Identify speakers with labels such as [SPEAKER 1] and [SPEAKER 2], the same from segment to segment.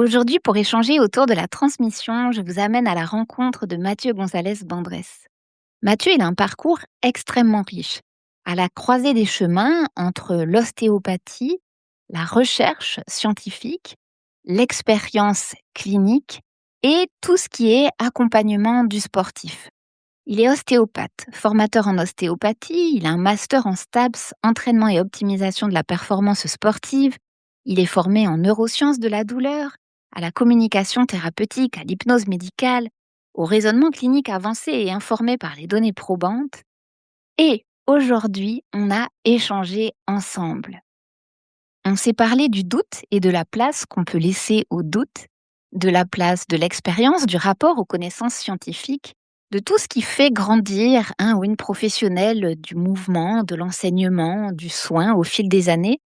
[SPEAKER 1] Aujourd'hui, pour échanger autour de la transmission, je vous amène à la rencontre de Mathieu Gonzalez Bandrés. Mathieu, il a un parcours extrêmement riche, à la croisée des chemins entre l'ostéopathie, la recherche scientifique, l'expérience clinique et tout ce qui est accompagnement du sportif. Il est ostéopathe, formateur en ostéopathie, il a un master en STAPS, entraînement et optimisation de la performance sportive, il est formé en neurosciences de la douleur, à la communication thérapeutique, à l'hypnose médicale, au raisonnement clinique avancé et informé par les données probantes. Et aujourd'hui, on a échangé ensemble. On s'est parlé du doute et de la place qu'on peut laisser au doute, de la place de l'expérience, du rapport aux connaissances scientifiques, de tout ce qui fait grandir un ou une professionnelle du mouvement, de l'enseignement, du soin au fil des années,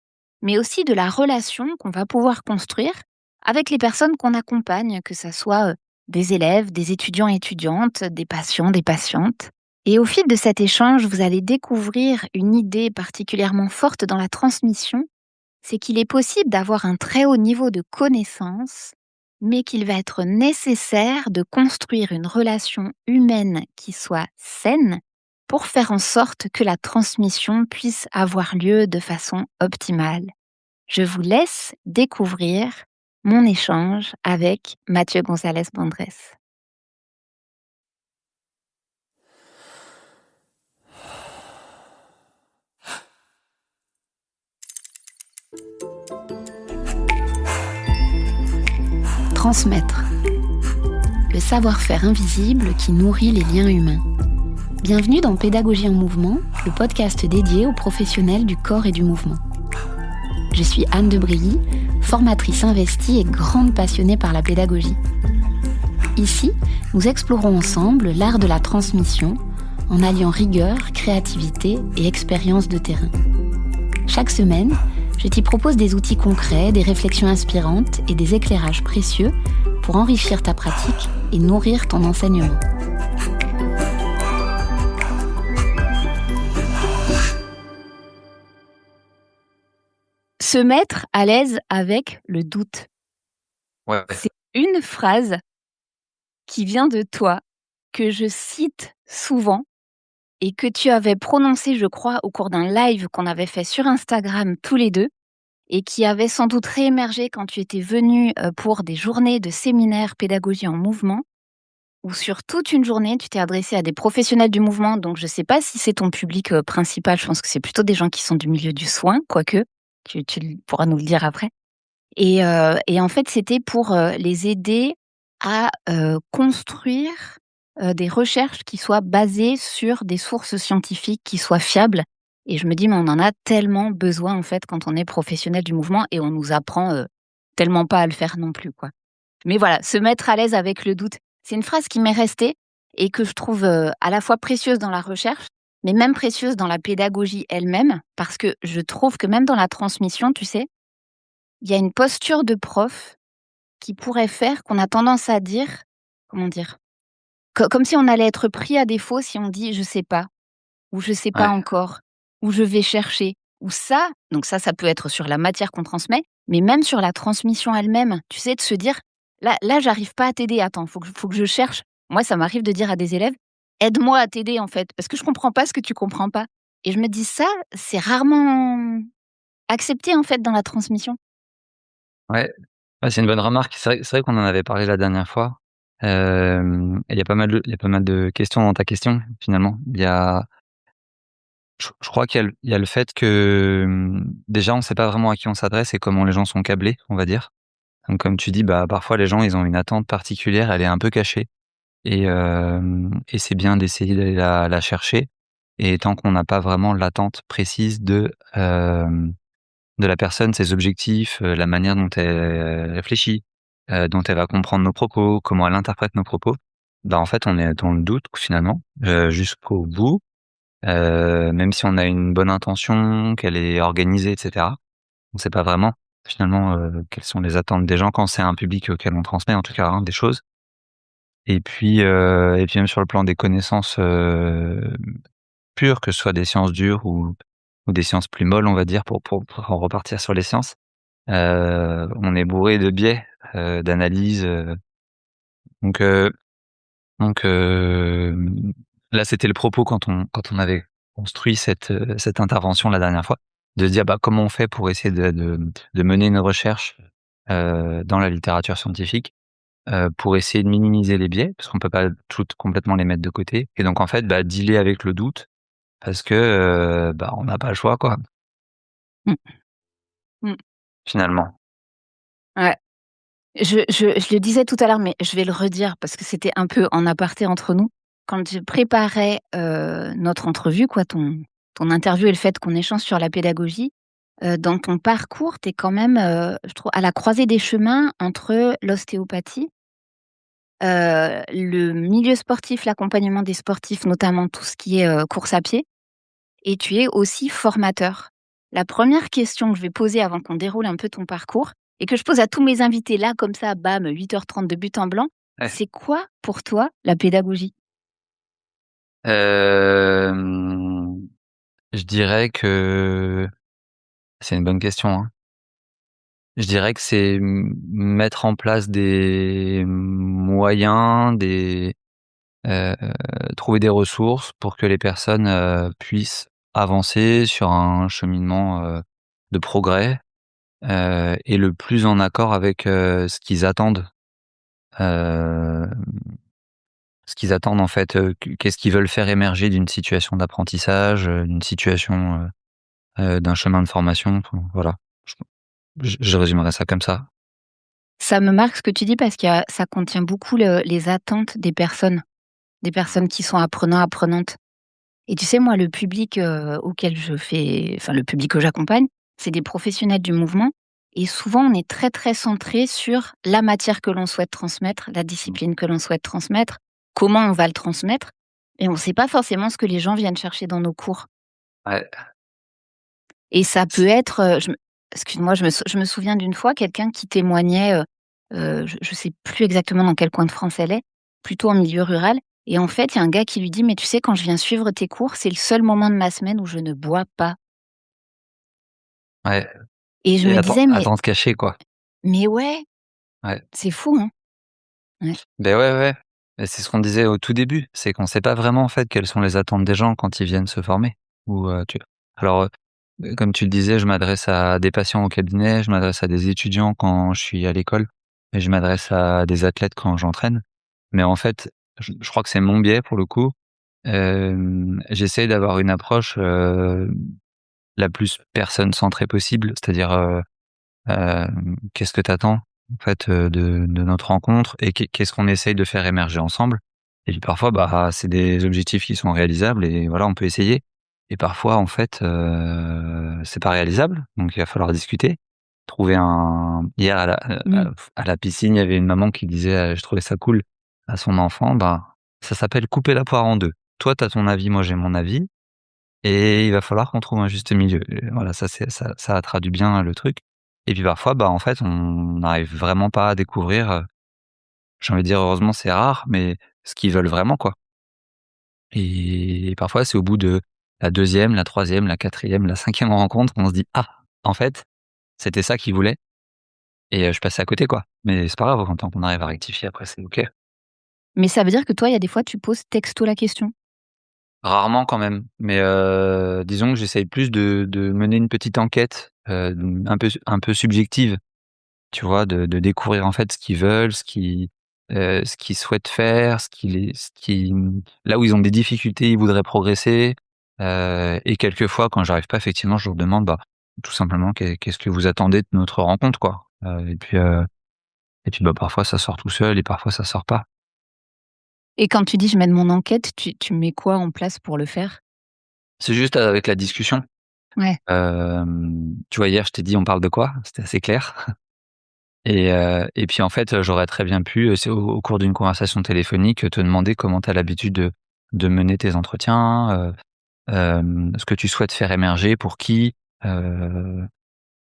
[SPEAKER 1] mais aussi de la relation qu'on va pouvoir construire avec les personnes qu'on accompagne, que ce soit des élèves, des étudiants et étudiantes, des patients, des patientes. Et au fil de cet échange, vous allez découvrir une idée particulièrement forte dans la transmission, c'est qu'il est possible d'avoir un très haut niveau de connaissance, mais qu'il va être nécessaire de construire une relation humaine qui soit saine pour faire en sorte que la transmission puisse avoir lieu de façon optimale. Je vous laisse découvrir mon échange avec Mathieu Gonzalez Bandrés. Transmettre. Le savoir-faire invisible qui nourrit les liens humains. Bienvenue dans Pédagogie en mouvement, le podcast dédié aux professionnels du corps et du mouvement. Je suis Anne de Brilly, formatrice investie et grande passionnée par la pédagogie. Ici, nous explorons ensemble l'art de la transmission en alliant rigueur, créativité et expérience de terrain. Chaque semaine, je t'y propose des outils concrets, des réflexions inspirantes et des éclairages précieux pour enrichir ta pratique et nourrir ton enseignement. Se mettre à l'aise avec le doute.
[SPEAKER 2] Ouais.
[SPEAKER 1] C'est une phrase qui vient de toi, que je cite souvent et que tu avais prononcée, je crois, au cours d'un live qu'on avait fait sur Instagram tous les deux et qui avait sans doute réémergé quand tu étais venu pour des journées de séminaire pédagogie en mouvement, où sur toute une journée, tu t'es adressé à des professionnels du mouvement. Donc, je ne sais pas si c'est ton public principal. Je pense que c'est plutôt des gens qui sont du milieu du soin, quoique. Tu pourras nous le dire après. Et en fait, c'était pour les aider à construire des recherches qui soient basées sur des sources scientifiques qui soient fiables. Et je me dis, mais on en a tellement besoin en fait quand on est professionnel du mouvement et on nous apprend tellement pas à le faire non plus, quoi. Mais voilà, se mettre à l'aise avec le doute, c'est une phrase qui m'est restée et que je trouve à la fois précieuse dans la recherche, mais même précieuse dans la pédagogie elle-même, parce que je trouve que même dans la transmission, tu sais, il y a une posture de prof qui pourrait faire qu'on a tendance à dire, comment dire? Comme si on allait être pris à défaut si on dit: «Je sais pas» ou «Je sais pas
[SPEAKER 2] Ouais.
[SPEAKER 1] encore» ou «Je vais chercher» ou ça, donc ça peut être sur la matière qu'on transmet, mais même sur la transmission elle-même, tu sais, de se dire: «Là, j'arrive pas à t'aider, attends, faut que je cherche». Moi, ça m'arrive de dire à des élèves: «Aide-moi à t'aider, en fait, parce que je comprends pas ce que tu comprends pas» et je me dis ça, c'est rarement accepté, en fait, dans la transmission.
[SPEAKER 2] Ouais. Ouais, c'est une bonne remarque. C'est vrai qu'on en avait parlé la dernière fois. Et il y a pas mal de questions dans ta question, finalement. Je crois qu'il y a le fait que, déjà, on sait pas vraiment à qui on s'adresse et comment les gens sont câblés, on va dire. Donc comme tu dis, bah, parfois les gens, ils ont une attente particulière, elle est un peu cachée et c'est bien d'essayer d'aller la chercher et tant qu'on n'a pas vraiment l'attente précise de la personne, ses objectifs, la manière dont elle réfléchit, dont elle va comprendre nos propos, comment elle interprète nos propos. Bah, en fait, on est dans le doute finalement, jusqu'au bout, même si on a une bonne intention, qu'elle est organisée et cetera. On sait pas vraiment finalement, quelles sont les attentes des gens quand c'est un public auquel on transmet en tout cas, hein, des choses. Et puis même sur le plan des connaissances, pures, que ce soit des sciences dures ou des sciences plus molles, on va dire, pour repartir sur les sciences. On est bourré de biais, d'analyse, donc heu donc là, c'était le propos quand on avait construit cette intervention la dernière fois, de se dire: «Bah, comment on fait pour essayer de mener une recherche, dans la littérature scientifique?» Pour essayer de minimiser les biais, parce qu'on peut pas toutes complètement les mettre de côté et donc en fait, bah, dealer avec le doute parce que, bah, on n'a pas le choix quoi,
[SPEAKER 1] Mmh. Mmh.
[SPEAKER 2] finalement.
[SPEAKER 1] Ouais. Je le disais tout à l'heure, mais je vais le redire parce que c'était un peu en aparté entre nous. Quand je préparais, notre entrevue, quoi, ton interview et le fait qu'on échange sur la pédagogie, dans ton parcours, tu es quand même, je trouve à la croisée des chemins entre l'ostéopathie, le milieu sportif, l'accompagnement des sportifs, notamment tout ce qui est, course à pied et tu es aussi formateur. La première question que je vais poser avant qu'on déroule un peu ton parcours et que je pose à tous mes invités là, comme ça, bam, 8h30 de but en blanc,
[SPEAKER 2] Ouais.
[SPEAKER 1] c'est quoi pour toi la pédagogie?
[SPEAKER 2] Hem, je dirais que c'est une bonne question, hein. Je dirais que c'est mettre en place des moyens, heu, trouver des ressources pour que les personnes, puissent avancer sur un cheminement, de progrès. Et le plus en accord avec, heu, ce qu'ils attendent en fait, qu'est-ce qu'ils veulent faire émerger d'une situation d'apprentissage, d'une situation, d'un chemin de formation, enfin voilà. Je je résumerais ça comme ça.
[SPEAKER 1] Ça me marque ce que tu dis parce que ça contient beaucoup les attentes des
[SPEAKER 2] Mmh.
[SPEAKER 1] personnes qui sont apprenants, apprenantes. Et tu sais, moi, le public, auquel je fais enfin, le public que j'accompagne, c'est des professionnels du mouvement et souvent, on est très, très centré sur la matière que l'on souhaite transmettre, la
[SPEAKER 2] Mmh.
[SPEAKER 1] discipline que l'on souhaite transmettre, comment on va le transmettre et on ne sait pas forcément ce que les gens viennent chercher dans nos cours
[SPEAKER 2] Ouais,
[SPEAKER 1] et ça peut
[SPEAKER 2] c
[SPEAKER 1] être, excuse-moi, je me souviens d'une fois, quelqu'un qui témoignait, je ne sais plus exactement dans quel coin de France elle est, plutôt en milieu rural et en fait, il y a un gars qui lui dit: «Mais tu sais, quand je viens suivre tes cours, c'est le seul moment de ma semaine où je ne bois pas»
[SPEAKER 2] ouais
[SPEAKER 1] et je
[SPEAKER 2] et
[SPEAKER 1] me
[SPEAKER 2] attends
[SPEAKER 1] disais: «Mais
[SPEAKER 2] attends de cacher quoi.
[SPEAKER 1] ouais,
[SPEAKER 2] Ouais.
[SPEAKER 1] c'est fou, hein?» Ouais.
[SPEAKER 2] Beh, ouais, ouais et c'est ce qu'on disait au tout début, c'est qu'on sait pas vraiment en fait quelles sont les attentes des gens quand ils viennent se former ou, alors, comme tu le disais, je m'adresse à des patients au cabinet, je m'adresse à des étudiants quand je suis à l'école et je m'adresse à des athlètes quand j'entraîne. Mais en fait, je crois que c'est mon biais pour le coup. J'essaye d'avoir une approche, la plus personne centrée possible. C'est-à-dire, qu'est-ce que tu attends en fait, de notre rencontre et qu'est-ce qu'on essaye de faire émerger ensemble? Et puis parfois, bah, c'est des objectifs qui sont réalisables et voilà, on peut essayer. Et parfois, en fait, c'est pas réalisable, donc il va falloir discuter. Trouver un hier
[SPEAKER 1] Mmh.
[SPEAKER 2] à la piscine, il y avait une maman qui disait, je trouvais ça cool, à son enfant, bah, ça s'appelle couper la poire en 2. Toi, tu as ton avis, moi j'ai mon avis et il va falloir qu'on trouve un juste milieu. Voilà, ça traduit bien le truc et puis parfois, bah, en fait, on n'arrive vraiment pas à découvrir, j'ai envie de dire heureusement c'est rare, mais ce qu'ils veulent vraiment, quoi. Et parfois, c'est au bout de la deuxième, la troisième, la quatrième, la cinquième rencontre qu'on se dit: «Ah, en fait, c'était ça qu'ils voulaient» et je passais à côté, quoi. Mais c'est pas grave, en tant qu'on arrive à rectifier après, c'est OK.
[SPEAKER 1] Mais ça veut dire que toi, il y a des fois, tu poses texto la question?
[SPEAKER 2] Rarement quand même, mais disons que j'essaye plus de mener une petite enquête, un peu subjective. Tu vois? De découvrir en fait ce qu'ils veulent, ce qu'ils souhaitent faire, ce qui là où ils ont des difficultés, ils voudraient progresser, et quelquefois quand j'arrive pas effectivement, je leur demande, bah, tout simplement: Qu'est-ce que vous attendez de notre rencontre?» quoi. Et puis, bah, parfois ça sort tout seul et parfois ça sort pas.
[SPEAKER 1] Et quand tu dis: «Je mène mon enquête», tu mets quoi en place pour le faire?
[SPEAKER 2] C'est juste avec la discussion.
[SPEAKER 1] Ouais.
[SPEAKER 2] Tu vois, hier je t'ai dit: «On parle de quoi?» C'était assez clair. Et puis, en fait, j'aurais très bien pu, c'est au cours d'une conversation téléphonique, te demander comment tu as l'habitude de mener tes entretiens, ce que tu souhaites faire émerger, pour qui, heu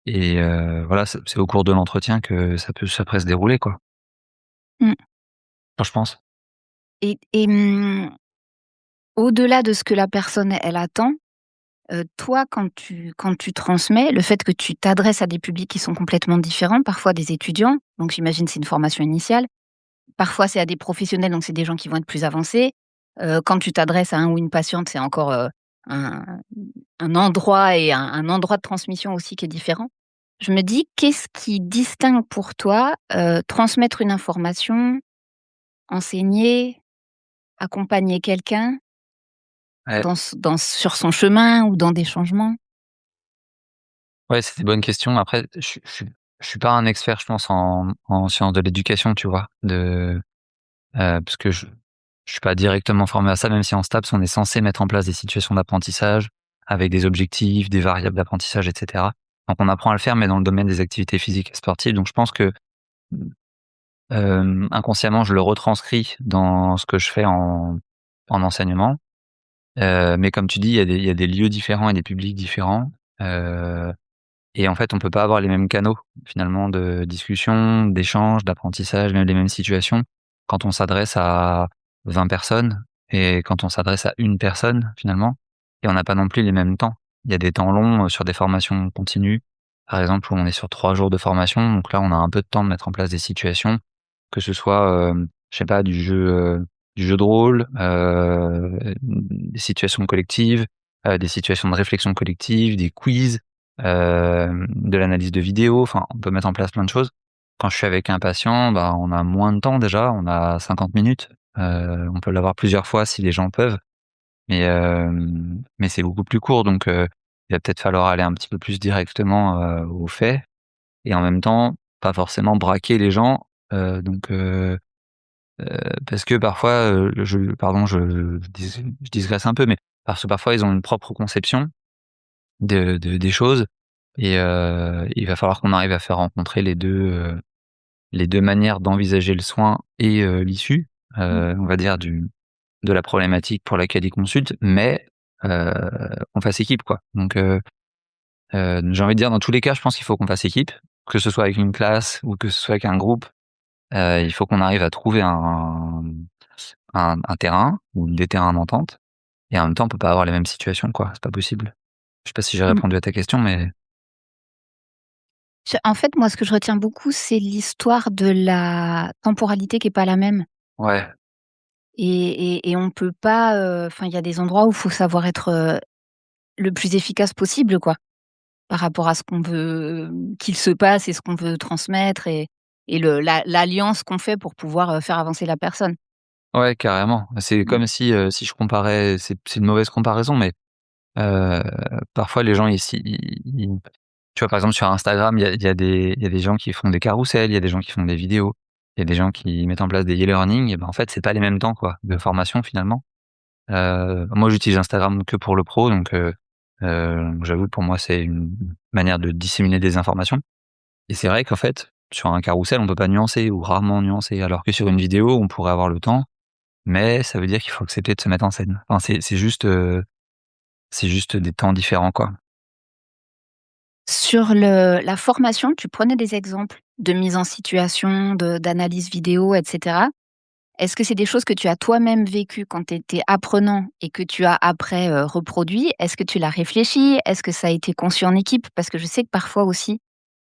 [SPEAKER 2] voilà, c'est au cours de l'entretien que ça pourrait se dérouler, quoi.
[SPEAKER 1] Mmh.
[SPEAKER 2] Enfin, je pense.
[SPEAKER 1] Et au-delà de ce que la personne, elle attend, toi, quand tu transmets, le fait que tu t'adresses à des publics qui sont complètement différents, parfois des étudiants, donc j'imagine c'est une formation initiale, parfois c'est à des professionnels, donc c'est des gens qui vont être plus avancés. Quand tu t'adresses à un ou une patiente, c'est encore, un un endroit et un endroit de transmission aussi qui est différent. Je me dis: qu'est-ce qui distingue pour toi, transmettre une information, enseigner, accompagner quelqu'un
[SPEAKER 2] Ouais,
[SPEAKER 1] sur son chemin ou dans des changements?
[SPEAKER 2] ouais, c'est des bonnes questions. Après, je suis pas un expert, je pense, en sciences de l'éducation, tu vois? Parce que je suis pas directement formé à ça, même si en STAPS, on est censé mettre en place des situations d'apprentissage avec des objectifs, des variables d'apprentissage et cetera. Donc on apprend à le faire, mais dans le domaine des activités physiques et sportives. Donc je pense que, inconsciemment, je le retranscris dans ce que je fais en enseignement. Mais comme tu dis, il y a des lieux différents et des publics différents. Heu Et en fait, on peut pas avoir les mêmes canaux, finalement, de discussion, d'échange, d'apprentissage, même les mêmes situations, quand on s'adresse à 20 personnes et quand on s'adresse à une personne, finalement. Et on n'a pas non plus les mêmes temps. Il y a des temps longs, sur des formations continues, par exemple, où on est sur 3 jours de formation, donc là, on a un peu de temps de mettre en place des situations, que ce soit, je sais pas, du jeu de rôle, des situations collectives, des situations de réflexion collective, des quiz, de l'analyse de vidéos, enfin, on peut mettre en place plein de choses. Quand je suis avec un patient, bah, on a moins de temps déjà, on a 50 minutes. On peut l'avoir plusieurs fois si les gens peuvent, mais c'est beaucoup plus court donc il va peut-être falloir aller un petit peu plus directement, aux faits et en même temps, pas forcément braquer les gens, donc parce que parfois, je digresse un peu, mais parce que parfois ils ont une propre conception des choses et il va falloir qu'on arrive à faire rencontrer les 2 manières d'envisager le soin et l'issue,
[SPEAKER 1] Mmh.
[SPEAKER 2] on va dire de la problématique pour laquelle ils consultent, mais heu, qu'on fasse équipe, quoi. Donc j'ai envie de dire dans tous les cas, je pense qu'il faut qu'on fasse équipe, que ce soit avec une classe ou que ce soit avec un groupe, il faut qu'on arrive à trouver un terrain ou des terrains d'entente et en même temps, on peut pas avoir les mêmes situations, quoi, c'est pas possible. Je sais pas si j'ai
[SPEAKER 1] Mmh.
[SPEAKER 2] répondu à ta question, mais
[SPEAKER 1] En fait, moi, ce que je retiens beaucoup, c'est l'histoire de la temporalité qui est pas la même
[SPEAKER 2] ouais.
[SPEAKER 1] et on peut pas, enfin, il y a des endroits où il faut savoir être, le plus efficace possible, quoi, par rapport à ce qu'on veut qu'il se passe et ce qu'on veut transmettre et l'alliance qu'on fait pour pouvoir, faire avancer la personne.
[SPEAKER 2] Ouais, carrément. C'est
[SPEAKER 1] Mmh.
[SPEAKER 2] comme si je comparais c'est une mauvaise comparaison, mais heu, parfois les gens ici ils tu vois, par exemple, sur Instagram, il y a des gens qui font des carrousels, il y a des gens qui font des vidéos, il y a des gens qui mettent en place des e-learning et ben, en fait, c'est pas les mêmes temps, quoi, de formation, finalement. Moi, j'utilise Instagram que pour le pro, donc j'avoue que pour moi, c'est une manière de disséminer des informations et c'est vrai qu'en fait, sur un carrousel, on peut pas nuancer ou rarement nuancer, alors que sur une vidéo, on pourrait avoir le temps mais ça veut dire qu'il faut accepter de se mettre en scène. Enfin, c'est juste des temps différents, quoi.
[SPEAKER 1] Sur la formation, tu prenais des exemples de mise en situation, d'analyse vidéo et cetera. Est-ce que c'est des choses que tu as toi-même vécues quand tu étais apprenant et que tu as après, reproduit? Est-ce que tu l'as réfléchi? Est-ce que ça a été conçu en équipe? Parce que je sais que parfois aussi,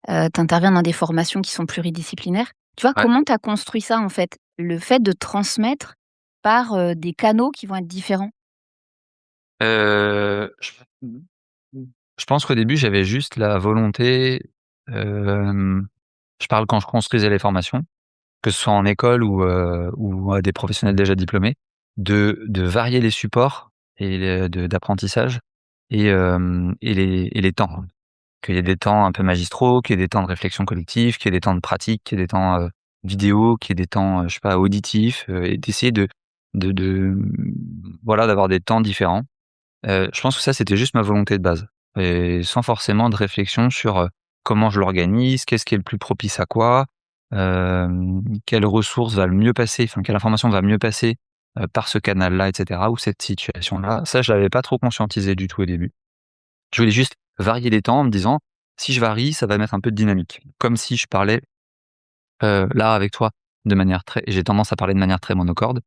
[SPEAKER 1] tu interviens dans des formations qui sont pluridisciplinaires. Tu vois,
[SPEAKER 2] Ouais.
[SPEAKER 1] comment tu as construit ça, en fait? Le fait de transmettre par, des canaux qui vont être différents?
[SPEAKER 2] Heu, je je pense qu'au début, j'avais juste la volonté, hem, je parle quand je construisais les formations, que ce soit en école ou à des professionnels déjà diplômés, de varier les supports et d'apprentissage et les temps. Qu'il y ait des temps un peu magistraux, qu'il y ait des temps de réflexion collective, qu'il y ait des temps de pratique, qu'il y ait des temps, vidéo, qu'il y ait des temps, je sais pas, auditifs, et d'essayer voilà, d'avoir des temps différents. Je pense que ça, c'était juste ma volonté de base et sans forcément de réflexion sur, comment je l'organise, qu'est-ce qui est le plus propice à quoi, quelle ressource va le mieux passer, enfin, quelle information va mieux passer, par ce canal-là et cetera ou cette situation-là. Ça, je l'avais pas trop conscientisé du tout au début. Je voulais juste varier les temps en me disant: «Si je varie, ça va mettre un peu de dynamique». Comme si je parlais, là avec toi de manière très j'ai tendance à parler de manière très monocorde,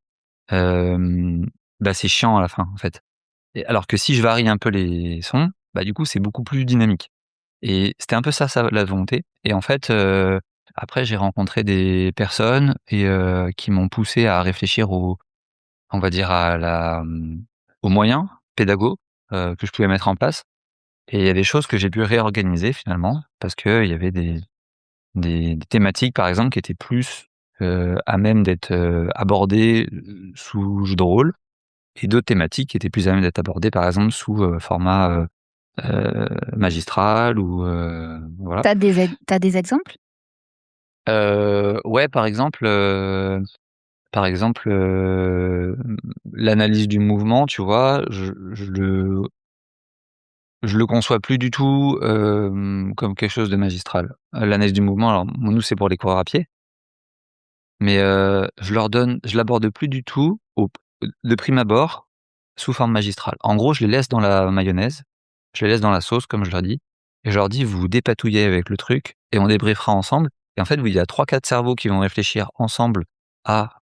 [SPEAKER 2] hem, bah, c'est chiant à la fin, en fait. et alors que si je varie un peu les sons, bah, du coup, c'est beaucoup plus dynamique et c'était un peu ça la volonté et en fait, après j'ai rencontré des personnes et qui m'ont poussé à réfléchir on va dire aux moyens pédagogues, que je pouvais mettre en place et il y a des choses que j'ai pu réorganiser finalement parce qu'il y avait des thématiques par exemple qui étaient plus, à même d'être, abordées, sous jeu de rôle et d'autres thématiques qui étaient plus à même d'être abordées par exemple sous, format, magistral ou, voilà.
[SPEAKER 1] Tu des exemples?
[SPEAKER 2] Ouais par exemple, l'analyse du mouvement, tu vois? Je le conçois plus du tout, comme quelque chose de magistral. L'analyse du mouvement, alors nous, c'est pour les coureurs à pied, mais je l'aborde plus du tout de prime abord, sous forme magistrale. En gros, je les laisse dans la mayonnaise, je les laisse dans la sauce, comme je leur dis et je leur dis: «Vous vous dépatouillez avec le truc et on débriefera ensemble» et en fait, oui, il y a trois quatre cerveaux qui vont réfléchir ensemble à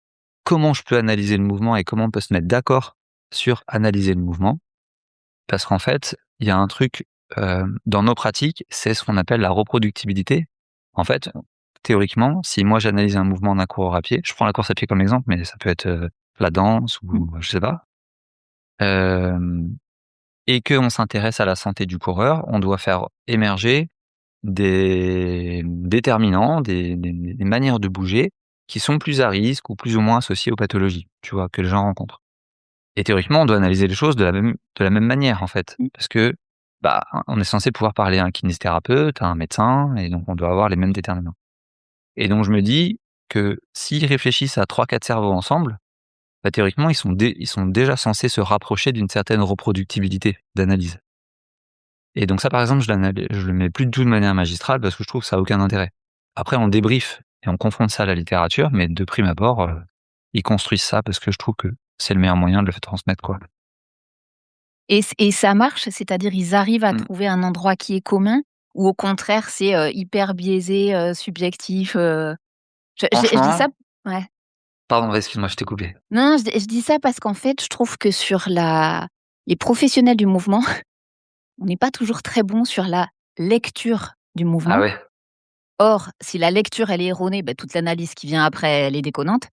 [SPEAKER 2] comment je peux analyser le mouvement et comment on peut se mettre d'accord sur analyser le mouvement. Parce qu'en fait, il y a un truc, dans nos pratiques, c'est ce qu'on appelle la reproductibilité. En fait, théoriquement, si moi j'analyse un mouvement d'un coureur à pied, je prends la course à pied comme exemple, mais ça peut être, la danse
[SPEAKER 1] Mmh.
[SPEAKER 2] ou je sais pas, hem et qu'on s'intéresse à la santé du coureur, on doit faire émerger des déterminants, des manières de bouger qui sont plus à risque ou plus ou moins associées aux pathologies, tu vois, que les gens rencontrent. Et théoriquement, on doit analyser les choses de la même manière, en fait.
[SPEAKER 1] Mmh.
[SPEAKER 2] Parce que, bah, on est censé pouvoir parler à un kinésithérapeute, à un médecin et donc on doit avoir les mêmes déterminants. Et donc je me dis que s'ils réfléchissent à trois quatre cerveaux ensemble, bah, théoriquement, ils sont déjà censés se rapprocher d'une certaine reproductibilité d'analyse. Et donc ça, par exemple, je le mets plus du tout de manière magistrale parce que je trouve que ça a aucun intérêt. Après, on débrief et on confronte ça à la littérature, mais de prime abord, ils construisent ça parce que je trouve que c'est le meilleur moyen de le transmettre, quoi.
[SPEAKER 1] Et ça marche? C'est-à-dire ils arrivent à
[SPEAKER 2] Mmh.
[SPEAKER 1] trouver un endroit qui est commun ou au contraire c'est, hyper biaisé, subjectif, je dis ça
[SPEAKER 2] Franchement
[SPEAKER 1] ouais.
[SPEAKER 2] pardon, excuse-moi, je t'ai coupé.
[SPEAKER 1] Non, je dis ça parce qu'en fait, je trouve que sur la les professionnels du mouvement, on n'est pas toujours très bon sur la lecture du
[SPEAKER 2] Ah
[SPEAKER 1] mouvement.
[SPEAKER 2] ouais?
[SPEAKER 1] Or, si la lecture, elle est erronée, bah, toute l'analyse qui vient après, elle est déconnante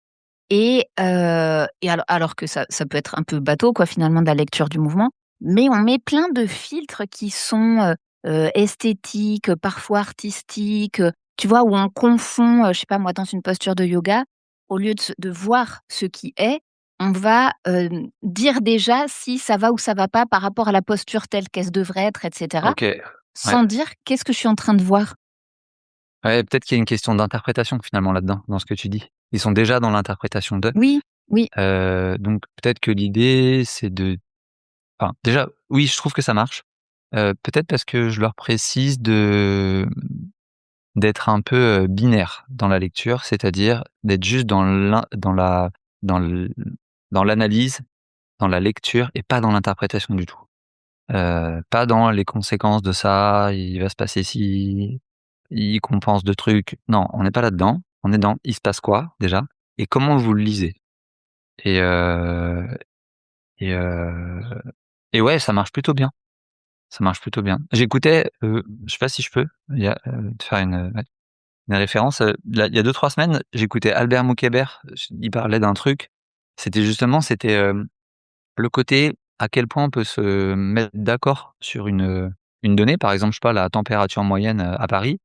[SPEAKER 1] et alors que ça peut être un peu bateau quoi, finalement, de la lecture du mouvement. Mais on met plein de filtres qui sont, esthétiques, parfois artistiques, tu vois? Où on confond, je sais pas moi, dans une posture de yoga, au lieu de voir ce qui est, on va, dire déjà si ça va ou ça va pas par rapport à la posture telle qu'elle devrait être et cetera,
[SPEAKER 2] OK. Ouais.
[SPEAKER 1] sans dire: «Qu'est-ce que je suis en train de voir?»
[SPEAKER 2] Ouais, peut-être qu'il y a une question d'interprétation finalement là-dedans, dans ce que tu dis. Ils sont déjà dans l'interprétation d'eux,
[SPEAKER 1] Oui, oui.
[SPEAKER 2] donc peut-être que l'idée c'est enfin déjà, oui, je trouve que ça marche, peut-être parce que je leur précise d'être un peu, binaire dans la lecture, c'est-à-dire d'être juste dans l dans l'analyse, dans la lecture et pas dans l'interprétation du tout. Pas dans les conséquences de ça, il va se passer ci, il compense de trucs. Non, on n'est pas là-dedans. On est dans il se passe quoi déjà et comment vous le lisez? Et heu et heu et ouais, ça marche plutôt bien. Ça marche plutôt bien. J'écoutais, je sais pas si je peux, il y a, te faire ouais, une référence, il y a 2 3 semaines, j'écoutais Albert Moukébert, il parlait d'un truc, c'était, le côté à quel point on peut se mettre d'accord sur une donnée, par exemple, je sais pas, la température moyenne, à Paris.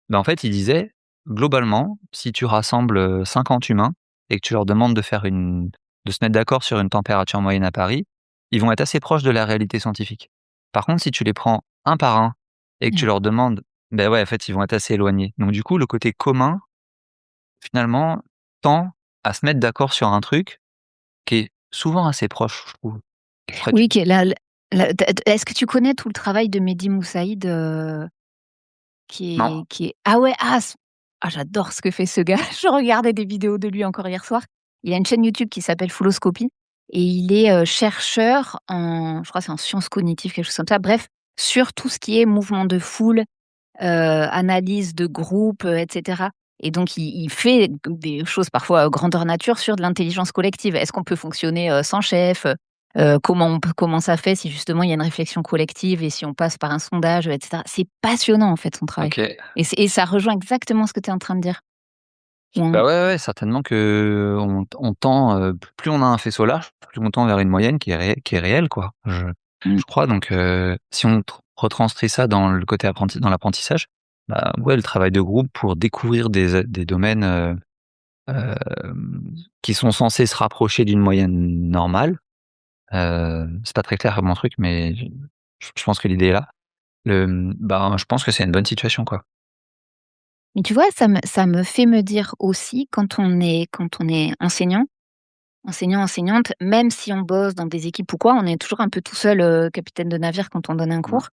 [SPEAKER 2] Ben en fait, il disait, globalement, si tu rassembles, 50 humains et que tu leur demandes de se mettre d'accord sur une température moyenne à Paris, ils vont être assez proches de la réalité scientifique. Par contre, si tu les prends un par un et que tu
[SPEAKER 1] Mmh.
[SPEAKER 2] leur demandes, ben ouais, en fait, ils vont être assez éloignés. Donc du coup, le côté commun, finalement, tend à se mettre d'accord sur un truc qui est souvent assez proche, je trouve. Après tu
[SPEAKER 1] Oui, qui est la est-ce que tu connais tout le travail de Mehdi Moussaïd,
[SPEAKER 2] non?
[SPEAKER 1] qui est ah ouais, j'adore ce que fait ce gars. Je regardais des vidéos de lui encore hier soir. Il a une chaîne YouTube qui s'appelle Fulloscopy et il est, chercheur en je crois que c'est en sciences cognitives, quelque chose comme ça. Bref, sur tout ce qui est mouvement de foule, analyse de groupe, et cetera et donc il fait des choses parfois, grandeur nature sur de l'intelligence collective. Est-ce qu'on peut fonctionner, sans chef? Comment ça fait si justement il y a une réflexion collective et si on passe par un sondage, et cetera. C'est passionnant en fait son travail
[SPEAKER 2] OK.
[SPEAKER 1] et ça rejoint exactement ce que tu es en train de dire. Où on
[SPEAKER 2] Bah, ouais, ouais, certainement qu'on tend, plus on a un faisceau large, plus on tend vers une moyenne qui est réelle, quoi.
[SPEAKER 1] mmh,
[SPEAKER 2] Je crois donc si on retranscrit ça dans le côté dans l'apprentissage, bah, ouais, le travail de groupe pour découvrir des domaines, qui sont censés se rapprocher d'une moyenne normale, c'est pas très clair mon truc, mais je pense que l'idée est là. Ben, je pense que c'est une bonne situation, quoi.
[SPEAKER 1] mais tu vois, ça me fait me dire aussi quand on est enseignant, enseignante, même si on bosse dans des équipes ou quoi, on est toujours un peu tout seul, capitaine de navire quand on donne un
[SPEAKER 2] Mmh.
[SPEAKER 1] cours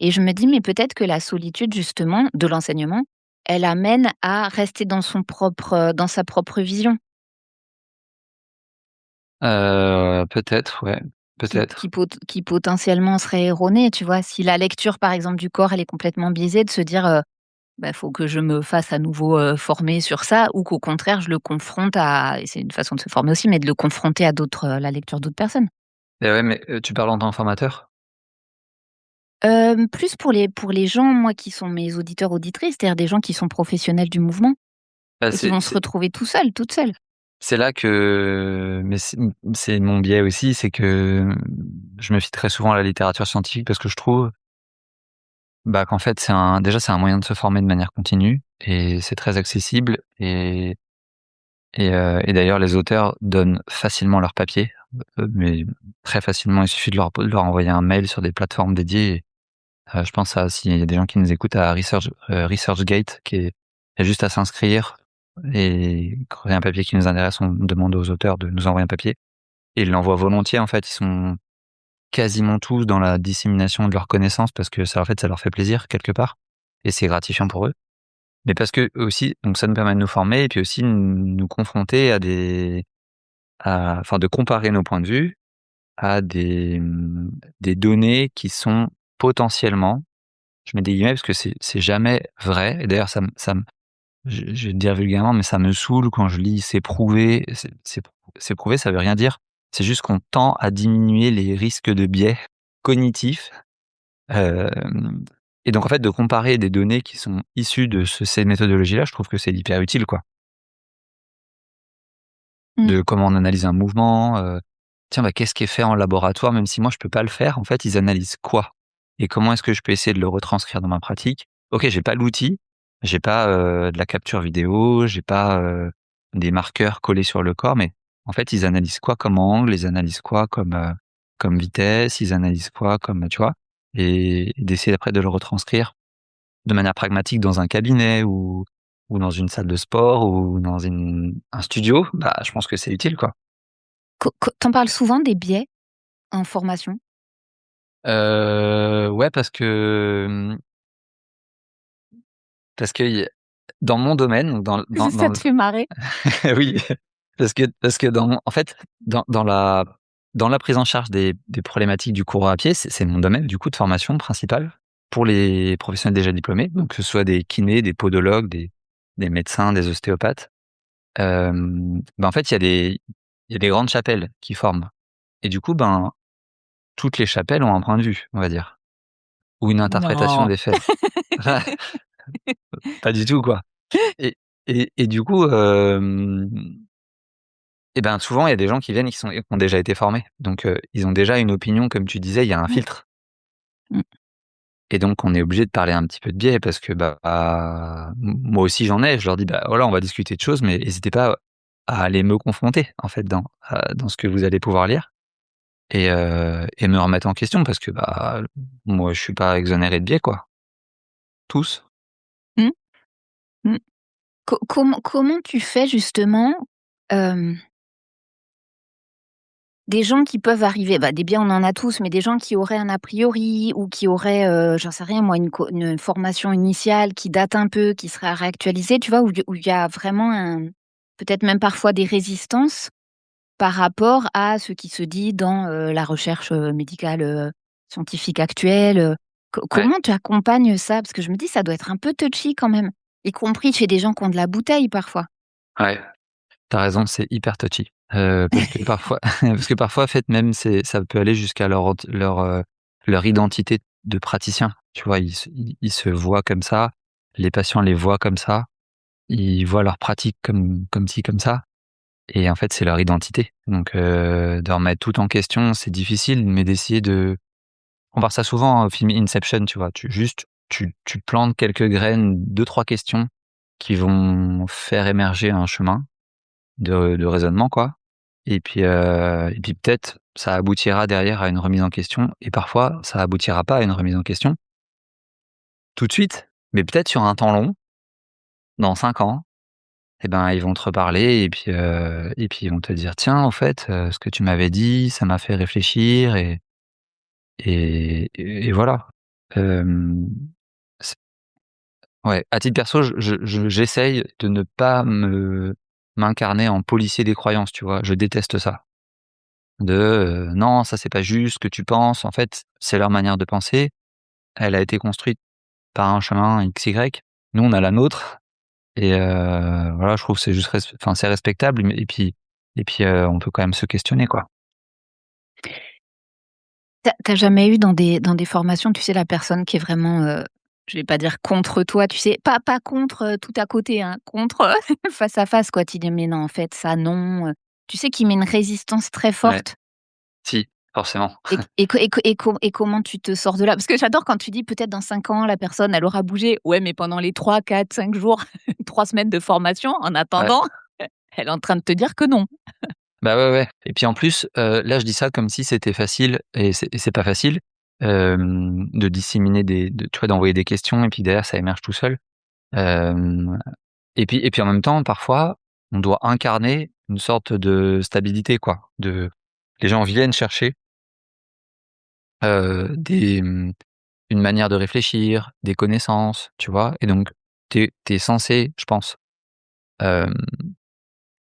[SPEAKER 1] et je me dis: «Mais peut-être que la solitude justement de l'enseignement, elle amène à rester dans sa propre vision».
[SPEAKER 2] Peut-être, ouais,
[SPEAKER 1] Qui
[SPEAKER 2] peut-être.
[SPEAKER 1] qui pot qui potentiellement serait erronée, tu vois? Si la lecture, par exemple, du corps, elle est complètement biaisée, de se dire, «Bah, faut que je me fasse à nouveau, former sur ça» ou qu'au contraire, je le confronte à et c'est une façon de se former aussi, mais de le confronter à la lecture d'autres personnes.
[SPEAKER 2] Et ouais, mais tu parles en tant que formateur?
[SPEAKER 1] Plus pour les gens, moi, qui sont mes auditeurs, auditrices, c'est-à-dire des gens qui sont professionnels du mouvement
[SPEAKER 2] Bah,
[SPEAKER 1] et qui
[SPEAKER 2] c'est
[SPEAKER 1] vont se
[SPEAKER 2] c'est
[SPEAKER 1] retrouver tout seuls, toutes seules.
[SPEAKER 2] c'est là que mais c'est mon biais aussi, c'est que, je me fie très souvent à la littérature scientifique parce que je trouve, bah, qu'en fait, c'est un moyen de se former de manière continue et c'est très accessible et d'ailleurs les auteurs donnent facilement leurs papiers, mais très facilement. Il suffit de leur envoyer un mail sur des plateformes dédiées. Je pense à s'il y a des gens qui nous écoutent à ResearchGate il y a juste à s'inscrire et quand il y a un papier qui nous intéresse, on demande aux auteurs de nous envoyer un papier et ils l'envoient volontiers en fait. Ils sont quasiment tous dans la dissémination de leurs connaissances parce que ça, en fait, ça leur fait plaisir quelque part et c'est gratifiant pour eux. Mais parce que eux aussi donc ça nous permet de nous former et puis aussi nous confronter enfin de comparer nos points de vue à des données qui sont potentiellement, je mets des guillemets parce que c'est jamais vrai et d'ailleurs je vais te dire vulgairement, mais ça me saoule quand je lis «c'est prouvé», c'est prouvé, ça veut rien dire. C'est juste qu'on tend à diminuer les risques de biais cognitifs, hem et donc en fait de comparer des données qui sont issues de ces méthodologies-là, je trouve que c'est hyper utile, quoi.
[SPEAKER 1] Mmh.
[SPEAKER 2] De comment on analyse un mouvement, tiens, bah, qu'est-ce qui est fait en laboratoire? Même si moi je peux pas le faire, en fait, ils analysent quoi? Et comment est-ce que je peux essayer de le retranscrire dans ma pratique? OK, j'ai pas l'outil, j'ai pas, de la capture vidéo, j'ai pas, des marqueurs collés sur le corps, mais en fait, ils analysent quoi comme angle? Ils analysent quoi comme vitesse? Ils analysent quoi comme, tu vois? Et d'essayer après de le retranscrire de manière pragmatique dans un cabinet ou dans une salle de sport ou dans un studio, bah, je pense que c'est utile, quoi.
[SPEAKER 1] Tu parles souvent des biais en formation?
[SPEAKER 2] Ouais, parce que dans mon domaine, donc dans
[SPEAKER 1] Ça te fait marrer?
[SPEAKER 2] oui, parce que en fait, dans la prise en charge des problématiques du coureur à pied, c'est mon domaine du coup de formation principal pour les professionnels déjà diplômés, donc que ce soit des kinés, des podologues, des médecins, des ostéopathes. En fait, il y a des grandes chapelles qui forment et du coup, ben, toutes les chapelles ont un point de vue, on va dire, ou une interprétation
[SPEAKER 1] Non.
[SPEAKER 2] des faits. Pas du tout, quoi. Et du coup, et ben, souvent, il y a des gens qui viennent et qui ont déjà été formés. Donc, ils ont déjà une opinion, comme tu disais, il y a un
[SPEAKER 1] Mmh,
[SPEAKER 2] filtre.
[SPEAKER 1] mmh.
[SPEAKER 2] Et donc, on est obligé de parler un petit peu de biais parce que, moi aussi j'en ai. Je leur dis: «Bah, voilà, on va discuter de choses, mais n'hésitez pas à aller me confronter, en fait, dans ce que vous allez pouvoir lire et me remettre en question parce que, bah, moi, je suis pas exonéré de biais, quoi». Tous.
[SPEAKER 1] Mmh, mmh. Comment tu fais justement, hem, des gens qui peuvent arriver, bah, des biais on en a tous, mais des gens qui auraient un a priori ou qui auraient, j'en sais rien moi, une formation initiale qui date un peu, qui serait à réactualiser, tu vois? Où il y a vraiment peut-être même parfois des résistances par rapport à ce qui se dit dans, la recherche, médicale, scientifique actuelle,
[SPEAKER 2] Ouais,
[SPEAKER 1] comment tu accompagnes ça? Parce que je me dis ça doit être un peu touchy quand même, y compris chez des gens qui ont de la bouteille parfois.
[SPEAKER 2] ouais, tu raison, c'est hyper touchy. Parce que parfois parce que parfois, en fait, même ça peut aller jusqu'à leur identité de praticien. Tu vois? Ils se voient comme ça, les patients les voient comme ça, ils voient leur pratique comme ci, comme ça et en fait, c'est leur identité. Donc de remettre tout en question, c'est difficile, mais d'essayer de on voit ça souvent au film Inception, tu vois? Tu plantes quelques graines, deux trois questions qui vont faire émerger un chemin de raisonnement, quoi et puis peut-être ça aboutira derrière à une remise en question et parfois ça aboutira pas à une remise en question tout de suite, mais peut-être sur un temps long, dans 5 ans et ben, ils vont te reparler et puis ils vont te dire: «Tiens, au fait, ce que tu m'avais dit, ça m'a fait réfléchir» et voilà. Hem, c Ouais, à titre perso, j'essaye de ne pas m'incarner en policier des croyances, tu vois? Je déteste ça. «Non, ça c'est pas juste ce que tu penses». En fait, c'est leur manière de penser. Elle a été construite par un chemin XY. Nous, on a la nôtre et voilà, je trouve que c'est juste enfin, c'est respectable, mais on peut quand même se questionner, quoi.
[SPEAKER 1] Tu as jamais eu dans des formations, tu sais, la personne qui est vraiment, je vais pas dire contre toi, tu sais? Pas contre, tout à côté, hein, contre, face à face, quoi. Tu dis: «Mais non, en fait, ça non», tu sais, qui met une résistance très
[SPEAKER 2] Ouais,
[SPEAKER 1] forte
[SPEAKER 2] si, forcément.
[SPEAKER 1] et comment tu te sors de là? Parce que j'adore quand tu dis: «Peut-être dans 5 ans, la personne, elle aura bougé». Ouais, mais pendant les 3, 4, 5 jours, 3 semaines de formation, en
[SPEAKER 2] Ouais.
[SPEAKER 1] attendant, elle est en train de te dire que non.
[SPEAKER 2] Bah, ouais, ouais et puis en plus, là, je dis ça comme si c'était facile et c'est pas facile, de disséminer tu vois, d'envoyer des questions et puis derrière ça émerge tout seul. Hem et puis en même temps, parfois, on doit incarner une sorte de stabilité, quoi. Les gens viennent chercher, une manière de réfléchir, des connaissances, tu vois? Et donc tu es censé, je pense, hem,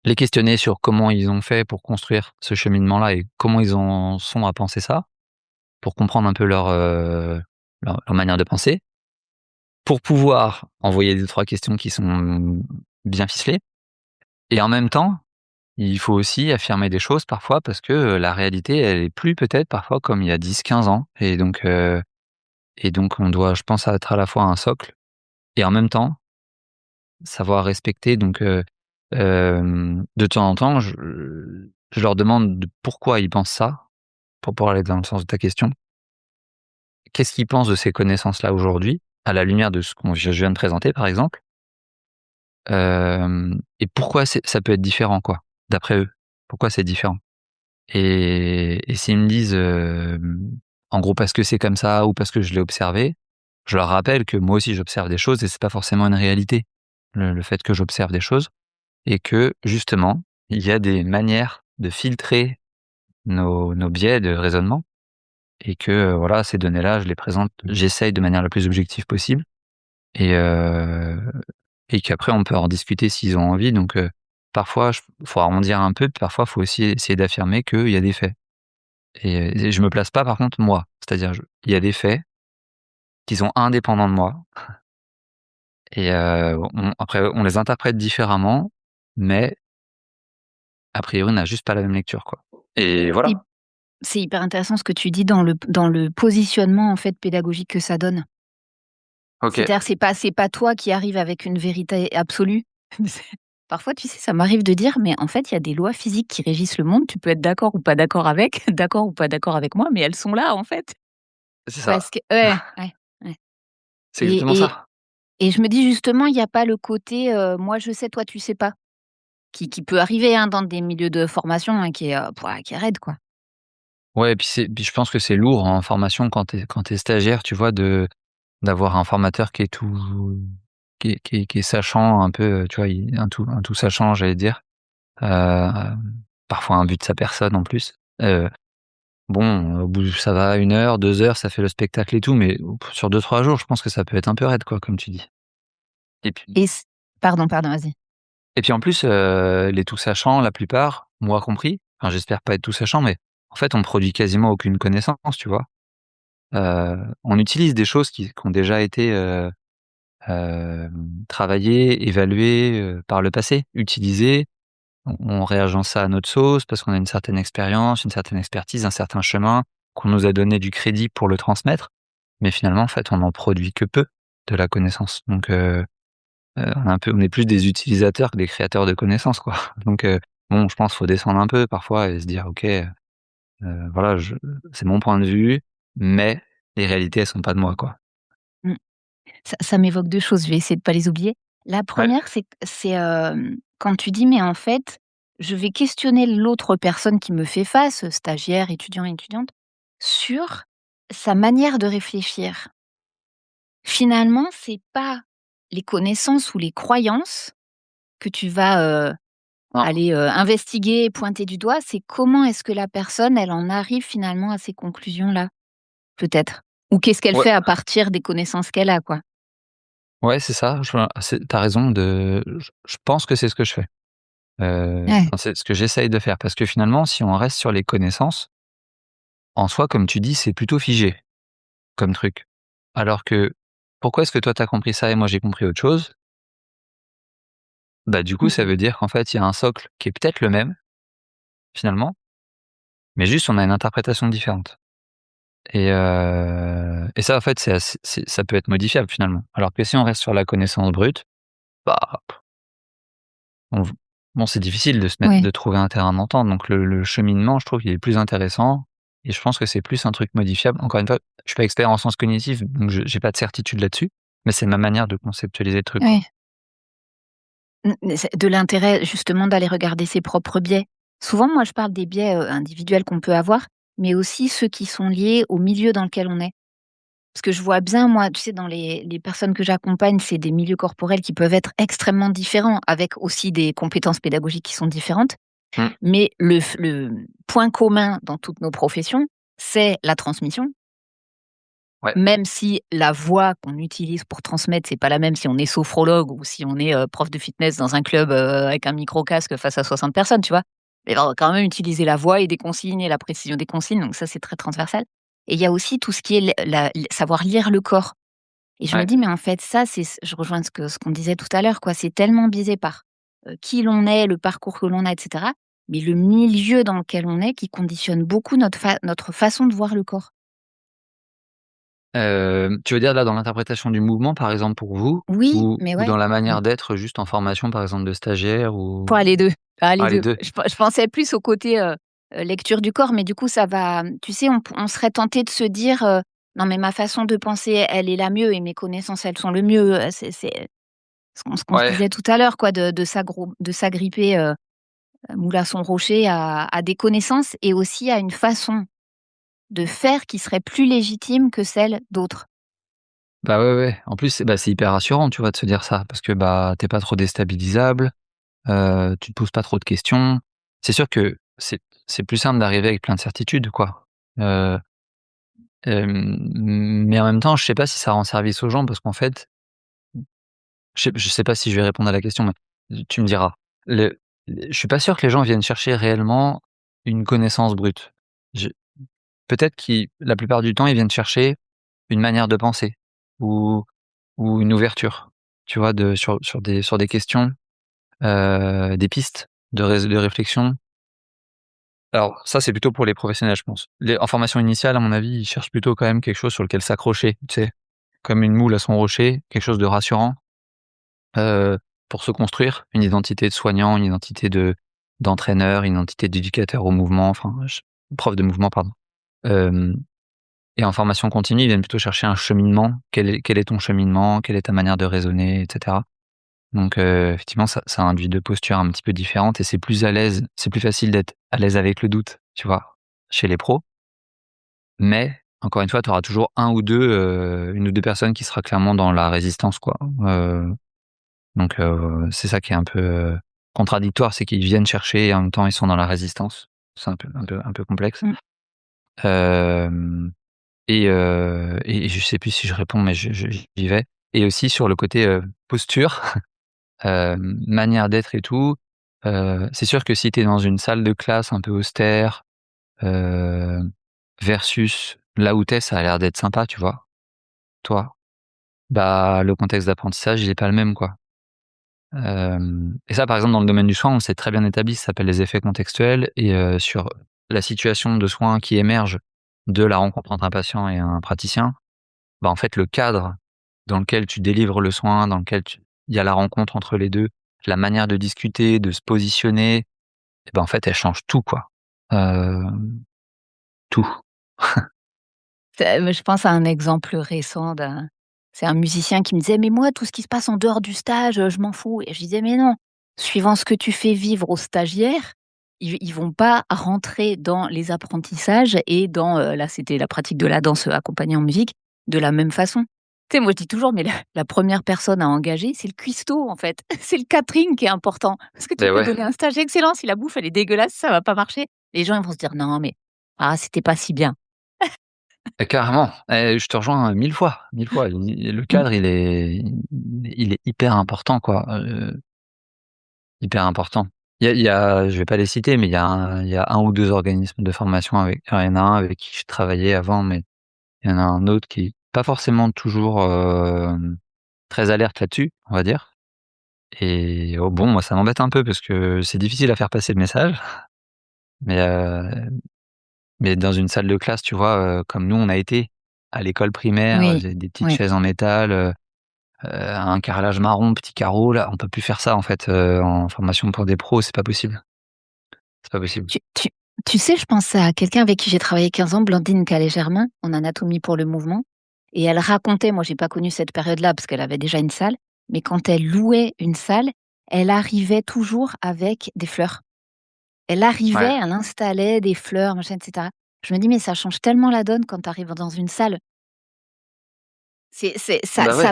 [SPEAKER 2] les questionner sur comment ils ont fait pour construire ce cheminement-là et comment ils en sont à penser ça, pour comprendre un peu leur manière de penser, pour pouvoir envoyer 2-3 questions qui sont bien ficelées et en même temps, il faut aussi affirmer des choses parfois parce que, la réalité, elle est plus peut-être parfois comme il y a 10-15 ans et donc on doit, je pense, être à la fois un socle et en même temps savoir respecter donc de temps en temps, je leur demande de pourquoi ils pensent ça, pour pouvoir aller dans le sens de ta question. Qu'est-ce qu'ils pensent de ces connaissances-là aujourd'hui, à la lumière de ce qu'on je viens de présenter par exemple? Et pourquoi ça peut être différent quoi, d'après eux? Pourquoi c'est différent? Et s'ils me disent, en gros parce que c'est comme ça ou parce que je l'ai observé, je leur rappelle que moi aussi j'observe des choses et c'est pas forcément une réalité. Le fait que j'observe des choses et que justement, il y a des manières de filtrer nos biais de raisonnement et que, voilà, ces données-là, je les présente j'essaye de manière la plus objective possible et qu'après on peut en discuter s'ils ont envie donc parfois faut arrondir un peu, puis parfois faut aussi essayer d'affirmer qu'il y a des faits et je me place pas par contre moi. C'est-à-dire il y a des faits qui sont indépendants de moi et après on les interprète différemment, mais a priori on n'a juste pas la même lecture, quoi et
[SPEAKER 1] C'est
[SPEAKER 2] voilà.
[SPEAKER 1] c'est hyper intéressant ce que tu dis dans le positionnement, en fait, pédagogique que ça donne.
[SPEAKER 2] OK.
[SPEAKER 1] C'est-à-dire, c'est pas toi qui arrives avec une vérité absolue. C'est parfois, tu sais, ça m'arrive de dire: «Mais en fait, il y a des lois physiques qui régissent le monde, tu peux être d'accord ou pas d'accord avec, d'accord ou pas d'accord avec moi, mais elles sont là, en fait».
[SPEAKER 2] C'est
[SPEAKER 1] Parce
[SPEAKER 2] ça.
[SPEAKER 1] que ouais, ouais, ouais
[SPEAKER 2] C'est
[SPEAKER 1] et
[SPEAKER 2] exactement
[SPEAKER 1] et
[SPEAKER 2] ça.
[SPEAKER 1] et je me dis justement, il y a pas le côté, «Moi je sais, toi tu sais pas», qui peut arriver, hein, dans des milieux de formation, hein, qui est raide, quoi.
[SPEAKER 2] Ouais et puis je pense que c'est lourd en formation quand tu es stagiaire, tu vois, d'avoir un formateur qui est tout qui est sachant un peu, tu vois, un tout sachant, j'allais dire. Parfois imbu de sa personne en plus. Bon, au bout ça va 1 heure, 2 heures, ça fait le spectacle et tout, mais sur 2-3 jours, je pense que ça peut être un peu raide quoi, comme tu dis. Et puis
[SPEAKER 1] Et c Pardon, pardon, vas-y.
[SPEAKER 2] et puis en plus, les tout sachants, la plupart, moi compris, enfin j'espère pas être tout sachant, mais en fait on produit quasiment aucune connaissance, tu vois? On utilise des choses qui ont déjà été, travaillées, évaluées, par le passé, utilisées, on réagence ça à notre sauce parce qu'on a une certaine expérience, une certaine expertise, un certain chemin, qu'on nous a donné du crédit pour le transmettre. Mais finalement, en fait, on n'en produit que peu de la connaissance. Donc, on est plus des utilisateurs que des créateurs de connaissances, quoi. Donc, bon, je pense qu'il faut descendre un peu parfois et se dire: «OK, voilà, c'est mon point de vue, mais les réalités, elles sont pas de moi, quoi».
[SPEAKER 1] Mmh. Ça m'évoque 2 choses, je vais essayer de pas les oublier. La
[SPEAKER 2] Ouais.
[SPEAKER 1] première, quand tu dis: «Mais en fait, je vais questionner l'autre personne qui me fait face», stagiaire, étudiant, étudiante, sur sa manière de réfléchir. Finalement, c'est pas les connaissances ou les croyances que tu vas,
[SPEAKER 2] Non,
[SPEAKER 1] aller, investiguer et pointer du doigt, c'est comment est-ce que la personne, elle en arrive finalement à ces conclusions-là, peut-être? Ou qu'est-ce qu'elle
[SPEAKER 2] ouais,
[SPEAKER 1] fait à partir des connaissances qu'elle a, quoi?
[SPEAKER 2] ouais, c'est ça, tu raison je pense que c'est ce que je fais.
[SPEAKER 1] Ouais.
[SPEAKER 2] Enfin, c'est ce que j'essaye de faire parce que finalement, si on reste sur les connaissances, en soi, comme tu dis, c'est plutôt figé comme truc. Alors que, pourquoi est-ce que toi t'as compris ça et moi j'ai compris autre chose? Bah, du coup,
[SPEAKER 1] Mmh
[SPEAKER 2] ça
[SPEAKER 1] mh.
[SPEAKER 2] veut dire qu'en fait, il y a un socle qui est peut-être le même, finalement, mais juste on a une interprétation différente et ça, en fait, ça peut être modifiable, finalement. Alors que si on reste sur la connaissance brute, bah, on v bon, c'est difficile
[SPEAKER 1] Ouais.
[SPEAKER 2] de trouver un terrain d'entente, donc le cheminement, je trouve qu'il est plus intéressant et je pense que c'est plus un truc modifiable. Encore une fois, je suis pas expert en sciences cognitives, donc je j'ai pas de certitude là-dessus, mais c'est ma manière de conceptualiser le truc, quoi.
[SPEAKER 1] Ouais. Mais c'est de l'intérêt justement d'aller regarder ses propres biais. Souvent, moi, je parle des biais, individuels qu'on peut avoir, mais aussi ceux qui sont liés au milieu dans lequel on est. Parce que je vois bien, moi, tu sais, dans les personnes que j'accompagne, c'est des milieux corporels qui peuvent être extrêmement différents, avec aussi des compétences pédagogiques qui sont différentes.
[SPEAKER 2] Mmh.
[SPEAKER 1] Mais le point commun dans toutes nos professions, c'est la transmission.
[SPEAKER 2] Ouais,
[SPEAKER 1] Même si la voix qu'on utilise pour transmettre, c'est pas la même si on est sophrologue ou si on est, prof de fitness dans un club, avec un micro casque face à 60 personnes, tu vois? Mais on va quand même utiliser la voix et des consignes et la précision des consignes, donc ça, c'est très transversal. Et il y a aussi tout ce qui est savoir lire le corps. Et je me
[SPEAKER 2] ouais.
[SPEAKER 1] dis: «Mais en fait, ça, je rejoins ce qu'on disait tout à l'heure, quoi, c'est tellement biaisé par, qui l'on est, le parcours que l'on a et cetera, mais le milieu dans lequel on est qui conditionne beaucoup notre façon de voir le corps».
[SPEAKER 2] Tu veux dire là dans l'interprétation du mouvement, par exemple, pour vous?
[SPEAKER 1] Oui, mais
[SPEAKER 2] Ou
[SPEAKER 1] ouais.
[SPEAKER 2] dans la
[SPEAKER 1] Mmh.
[SPEAKER 2] manière d'être juste en formation, par exemple, de stagiaire ou
[SPEAKER 1] Pas les 2, pas les
[SPEAKER 2] ah les
[SPEAKER 1] 2.
[SPEAKER 2] 2.
[SPEAKER 1] Je pensais plus au côté, lecture du corps, mais du coup ça va, tu sais, on serait tenté de se dire, «Non mais ma façon de penser, elle est la mieux et mes connaissances, elles sont le mieux», c'est ce qu'on se
[SPEAKER 2] Ouais,
[SPEAKER 1] disait tout à l'heure, quoi, de s'agripper, moule à son rocher à des connaissances et aussi à une façon de faire qui serait plus légitime que celle d'autres.
[SPEAKER 2] bah, ouais, ouais. En plus, c'est hyper rassurant, tu vois, de se dire ça parce que, bah, tu pas trop déstabilisable, tu te poses pas trop de questions. C'est sûr que c'est plus simple d'arriver avec plein de certitudes, quoi. Heu, mais en même temps, je sais pas si ça rend service aux gens parce qu'en fait, je sais pas si je vais répondre à la question, mais tu me diras. Je suis pas sûr que les gens viennent chercher réellement une connaissance brute. Je Peut-être qu'ils la plupart du temps, ils viennent chercher une manière de penser ou une ouverture, tu vois? Sur des questions, des pistes de réflexion. Alors ça, c'est plutôt pour les professionnels, je pense. Les En formation initiale, à mon avis, ils cherchent plutôt quand même quelque chose sur lequel s'accrocher, tu sais? Comme une moule à son rocher, quelque chose de rassurant, heu, pour se construire une identité de soignant, une identité d'entraîneur, une identité d'éducateur au mouvement, enfin, prof de mouvement, pardon. Hem Et en formation continue, ils viennent plutôt chercher un cheminement. Quel est ton cheminement? Quelle est ta manière de raisonner et cetera? Donc effectivement, ça induit 2 postures un petit peu différentes et c'est plus facile d'être à l'aise avec le doute, tu vois? Chez les pros, mais encore une fois, tu auras toujours un ou 2, 1 ou 2 personnes qui sera clairement dans la résistance, quoi. Donc c'est ça qui est un peu, contradictoire, c'est qu'ils viennent chercher et en même temps ils sont dans la résistance. C'est un peu complexe.
[SPEAKER 1] Mmh.
[SPEAKER 2] Hem et je sais plus si je réponds, mais j'y vais et aussi sur le côté, posture, manière d'être et tout, c'est sûr que si tu es dans une salle de classe un peu austère, heu, versus là où tu es, ça a l'air d'être sympa, tu vois? Toi, bah, le contexte d'apprentissage, il est pas le même, quoi. Et ça, par exemple, dans le domaine du soin, on s'est très bien établi, ça s'appelle les effets contextuels et sur la situation de soin qui émerge de la rencontre entre un patient et un praticien, bah, en fait, le cadre dans lequel tu délivres le soin, dans lequel il y a la rencontre entre les 2, la manière de discuter, de se positionner, et ben, en fait, elle change tout, quoi. Tout.
[SPEAKER 1] Je pense à un exemple récent d'un c'est un musicien qui me disait: «Mais moi, tout ce qui se passe en dehors du stage, je m'en fous» et je disais: «Mais non, suivant ce que tu fais vivre aux stagiaires, ils vont pas rentrer dans les apprentissages et dans», là, c'était la pratique de la danse, accompagnée en musique, de la même façon. Tu sais, moi, je dis toujours: «Mais la 1re personne à engager, c'est le cuistot, en fait. C'est le catering qui est important. Parce que tu
[SPEAKER 2] Et
[SPEAKER 1] peux
[SPEAKER 2] ouais,
[SPEAKER 1] donner un stage excellent, si la bouffe, elle est dégueulasse, ça va pas marcher». Les gens, ils vont se dire: «Non, mais ah, c'était pas si bien».
[SPEAKER 2] carrément, je te rejoins 1000 fois, 1000 fois. Le
[SPEAKER 1] Mmh.
[SPEAKER 2] cadre, il est hyper important, quoi, hyper important. Il y a je vais pas les citer, mais il y a un ou 2 organismes de formation avec il y en a un avec qui je travaillais avant, mais il y en a un autre qui est pas forcément toujours, très alerte là-dessus, on va dire et oh bon, moi ça m'embête un peu parce que c'est difficile à faire passer le message, mais dans une salle de classe, tu vois, comme nous on a été à l'école primaire,
[SPEAKER 1] Oui,
[SPEAKER 2] des petites
[SPEAKER 1] oui.
[SPEAKER 2] chaises en métal, un carrelage marron, petits carreaux, là, on peut plus faire ça en fait, en formation pour des pros, c'est pas possible. C'est pas possible.
[SPEAKER 1] Tu sais, je pensais à quelqu'un avec qui j'ai travaillé 15 ans, Blandine Calais-Germain, en anatomie pour le mouvement et elle racontait, moi j'ai pas connu cette période-là parce qu'elle avait déjà une salle, mais quand elle louait une salle, elle arrivait toujours avec des fleurs. Elle arrivait,
[SPEAKER 2] Ouais,
[SPEAKER 1] elle installait des fleurs, machin et cetera. Je me dis: «Mais ça change tellement la donne quand tu arrives dans une salle». C'est ça
[SPEAKER 2] bah, ouais,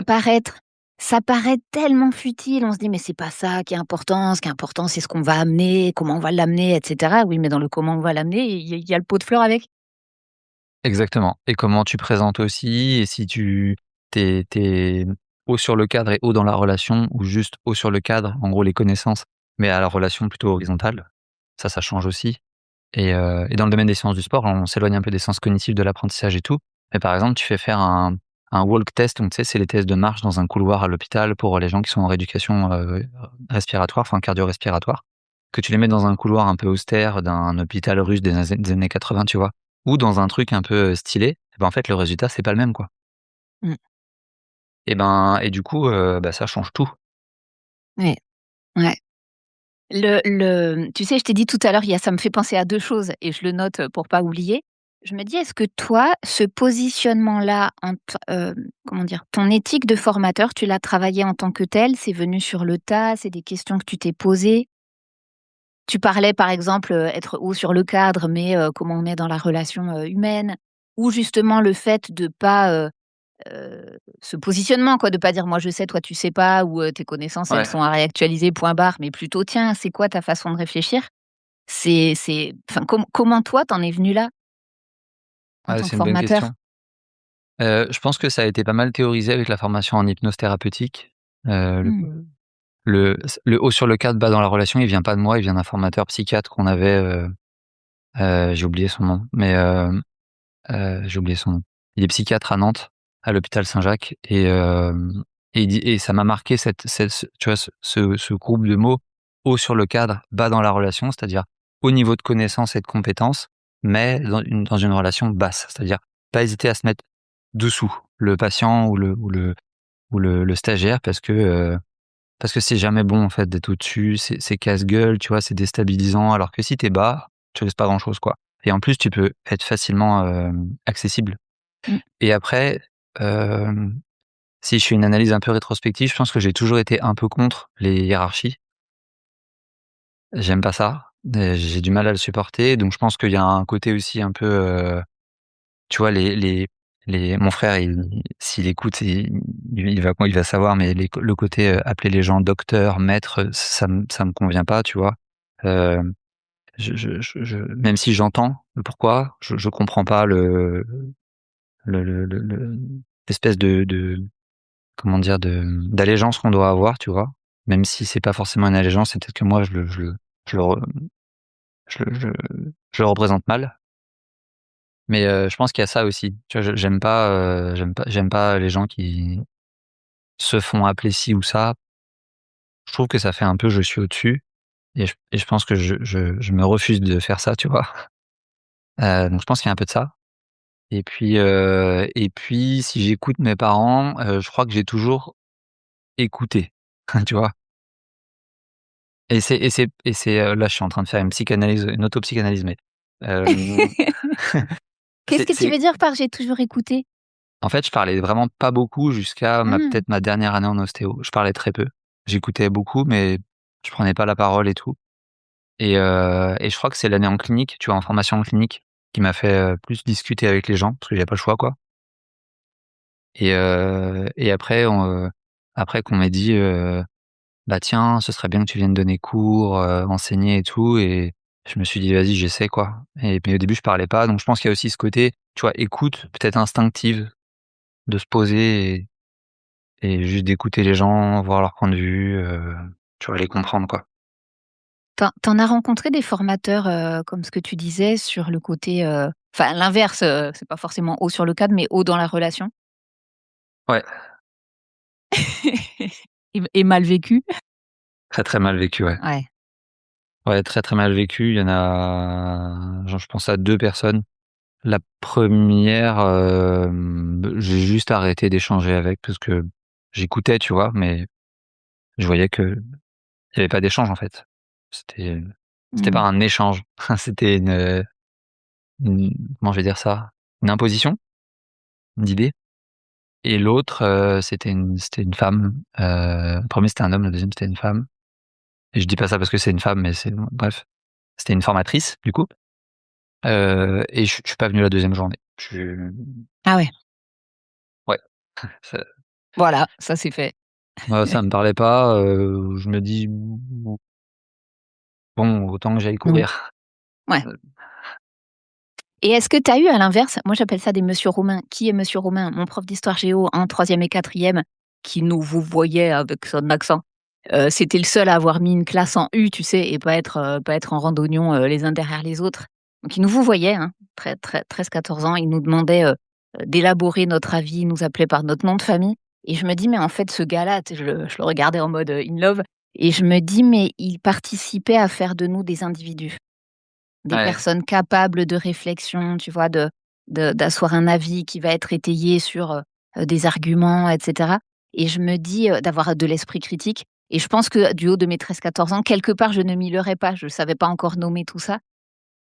[SPEAKER 1] ça paraît tellement futile, on se dit: «Mais c'est pas ça qui est important, ce qui est important, c'est ce qu'on va amener, comment on va l'amener et cetera». Oui, mais dans le comment on va l'amener, il y a le pot de fleurs avec.
[SPEAKER 2] exactement et comment tu présentes aussi et si tu es haut sur le cadre et haut dans la relation ou juste haut sur le cadre, en gros les connaissances, mais à la relation plutôt horizontale, ça change aussi et dans le domaine des sciences du sport, on s'éloigne un peu des sciences cognitives de l'apprentissage et tout, mais par exemple, tu fais faire un walk test, donc tu sais, c'est les tests de marche dans un couloir à l'hôpital pour les gens qui sont en rééducation, respiratoire, enfin cardio-respiratoire, que tu les mets dans un couloir un peu austère d'un hôpital russe des années 80, tu vois? Ou dans un truc un peu, stylé, et ben, en fait, le résultat, c'est pas le même, quoi
[SPEAKER 1] Mmh.
[SPEAKER 2] et du coup, bah, ça change tout.
[SPEAKER 1] Ouais, ouais. Tu sais, je t'ai dit tout à l'heure, il y a ça me fait penser à 2 choses et je le note, pour pas oublier. Je me dis, est-ce que toi, ce positionnement-là comment dire? Ton éthique de formateur, tu l'as travaillé en tant que tel? C'est venu sur le tas? C'est des questions que tu t'es posées? Tu parlais par exemple, être haut sur le cadre, mais comment on est dans la relation, humaine? Ou justement le fait de pas, ce positionnement quoi, de pas dire: «Moi je sais, toi tu sais pas» ou «Tes connaissances elles
[SPEAKER 2] Ouais.
[SPEAKER 1] sont à réactualiser, point barre», mais plutôt: «Tiens, c'est quoi ta façon de réfléchir?» Enfin, comment toi t'en es venu là, en
[SPEAKER 2] Ouais,
[SPEAKER 1] tant que
[SPEAKER 2] c'est une bonne
[SPEAKER 1] formateur?
[SPEAKER 2] question. Je pense que ça a été pas mal théorisé avec la formation en hypnose thérapeutique. Le
[SPEAKER 1] Mmh.
[SPEAKER 2] le haut sur le cadre, bas dans la relation, il vient pas de moi, il vient d'un formateur psychiatre qu'on avait, j'ai oublié son nom, mais j'ai oublié son nom. Il est psychiatre à Nantes, à l'hôpital Saint-Jacques et il dit et ça m'a marqué cette ce tu vois, ce groupe de mots, haut sur le cadre, bas dans la relation, c'est-à-dire haut niveau de connaissances et de compétences, mais dans une relation basse. C'est-à-dire pas hésiter à se mettre dessous le patient ou le stagiaire parce que c'est jamais bon en fait d'être au-dessus, c'est casse-gueule, tu vois? C'est déstabilisant alors que si tu es bas, tu risques pas grand-chose, quoi et en plus tu peux être facilement, accessible
[SPEAKER 1] Mmh.
[SPEAKER 2] et après, hem, si je fais une analyse un peu rétrospective, je pense que j'ai toujours été un peu contre les hiérarchies. J'aime pas ça, j'ai du mal à le supporter donc je pense qu'il y a un côté aussi un peu, tu vois? Les mon frère, s'il écoute, il va savoir, mais le côté, appeler les gens docteur, maître, ça me convient pas, tu vois? Hem, je même si j'entends le pourquoi, je comprends pas l'espèce de comment dire? D'allégeance qu'on doit avoir, tu vois? Même si c'est pas forcément une allégeance, c'est peut-être que moi je le re je le représente mal. Mais, je pense qu'il y a ça aussi. Tu vois, j'aime pas les gens qui se font appeler ci ou ça. je trouve que ça fait un peu «je suis au-dessus» et je pense que je me refuse de faire ça, tu vois? Donc je pense qu'il y a un peu de ça et puis si j'écoute mes parents, je crois que j'ai toujours écouté, tu vois? Là, je suis en train de faire une psychanalyse, une autopsychanalyse, mais hem,
[SPEAKER 1] Qu'est-ce que tu
[SPEAKER 2] c'est
[SPEAKER 1] veux dire par «j'ai toujours écouté»?
[SPEAKER 2] en fait, je parlais vraiment pas beaucoup jusqu'à
[SPEAKER 1] Mmh.
[SPEAKER 2] peut-être ma dernière année en ostéo. Je parlais très peu. J'écoutais beaucoup, mais je prenais pas la parole et tout et je crois que c'est l'année en clinique, tu vois, en formation en clinique qui m'a fait, plus discuter avec les gens parce que j'avais pas le choix, quoi et après qu'on m'ait dit, «Bah, tiens, ce serait bien que tu viennes donner cours, enseigner et tout» et je me suis dit: «Vas-y, j'essaie, quoi» et mais au début, je parlais pas donc je pense qu'il y a aussi ce côté, tu vois, écoute peut-être instinctive, de se poser et juste d'écouter les gens, voir leur point de vue, tu vois, les comprendre, quoi.
[SPEAKER 1] Tu en as rencontré des formateurs, comme ce que tu disais sur le côté, enfin l'inverse, c'est pas forcément haut sur le cadre, mais haut dans la relation?
[SPEAKER 2] Ouais,
[SPEAKER 1] Et mal vécu?
[SPEAKER 2] très, très mal vécu, ouais.
[SPEAKER 1] Ouais.
[SPEAKER 2] Ouais, très, très mal vécu. Il y en a genre je pense à 2 personnes. La première, j'ai juste arrêté d'échanger avec parce que j'écoutais, tu vois? Mais je voyais qu'il y avait pas d'échange, en fait. C'était c'était pas
[SPEAKER 1] Mmh.
[SPEAKER 2] un échange, c'était une comment je vais dire ça? Une imposition d'idées et l'autre, c'était une femme, le 1er c'était un homme, le deuxième c'était une femme et je dis pas ça parce que c'est une femme, mais c'est bref. C'était une formatrice, du coup, et je suis pas venu la deuxième journée. Je
[SPEAKER 1] Ah ouais,
[SPEAKER 2] Ouais, ça
[SPEAKER 1] voilà, ça c'est fait.
[SPEAKER 2] ça me parlait pas, je me dis: «Bon, autant que j'aille
[SPEAKER 1] Non.
[SPEAKER 2] courir».
[SPEAKER 1] Ouais.
[SPEAKER 2] Heu,
[SPEAKER 1] Et est-ce que tu as eu à l'inverse, moi j'appelle ça des monsieur Romain. Qui est monsieur Romain? Mon prof d'histoire géo en troisième et quatrième qui nous vous voyait avec son accent. C'était le seul à avoir mis une classe en U, tu sais? Et pas être en randonnion, les uns derrière les autres. Donc il nous vous voyait, hein, 13-14 ans, il nous demandait, d'élaborer notre avis, il nous appelait par notre nom de famille et je me dis: «Mais en fait ce gars-là», tu sais, je le regardais en mode, in love et je me dis: «Mais il participait à faire de nous des individus». Des
[SPEAKER 2] ouais,
[SPEAKER 1] personnes capables de réflexion, tu vois? D'asseoir un avis qui va être étayé sur, des arguments et cetera et je me dis, d'avoir de l'esprit critique et je pense que du haut de mes 13-14 ans, quelque part, je ne m'y leurrais pas. Je ne savais pas encore nommer tout ça.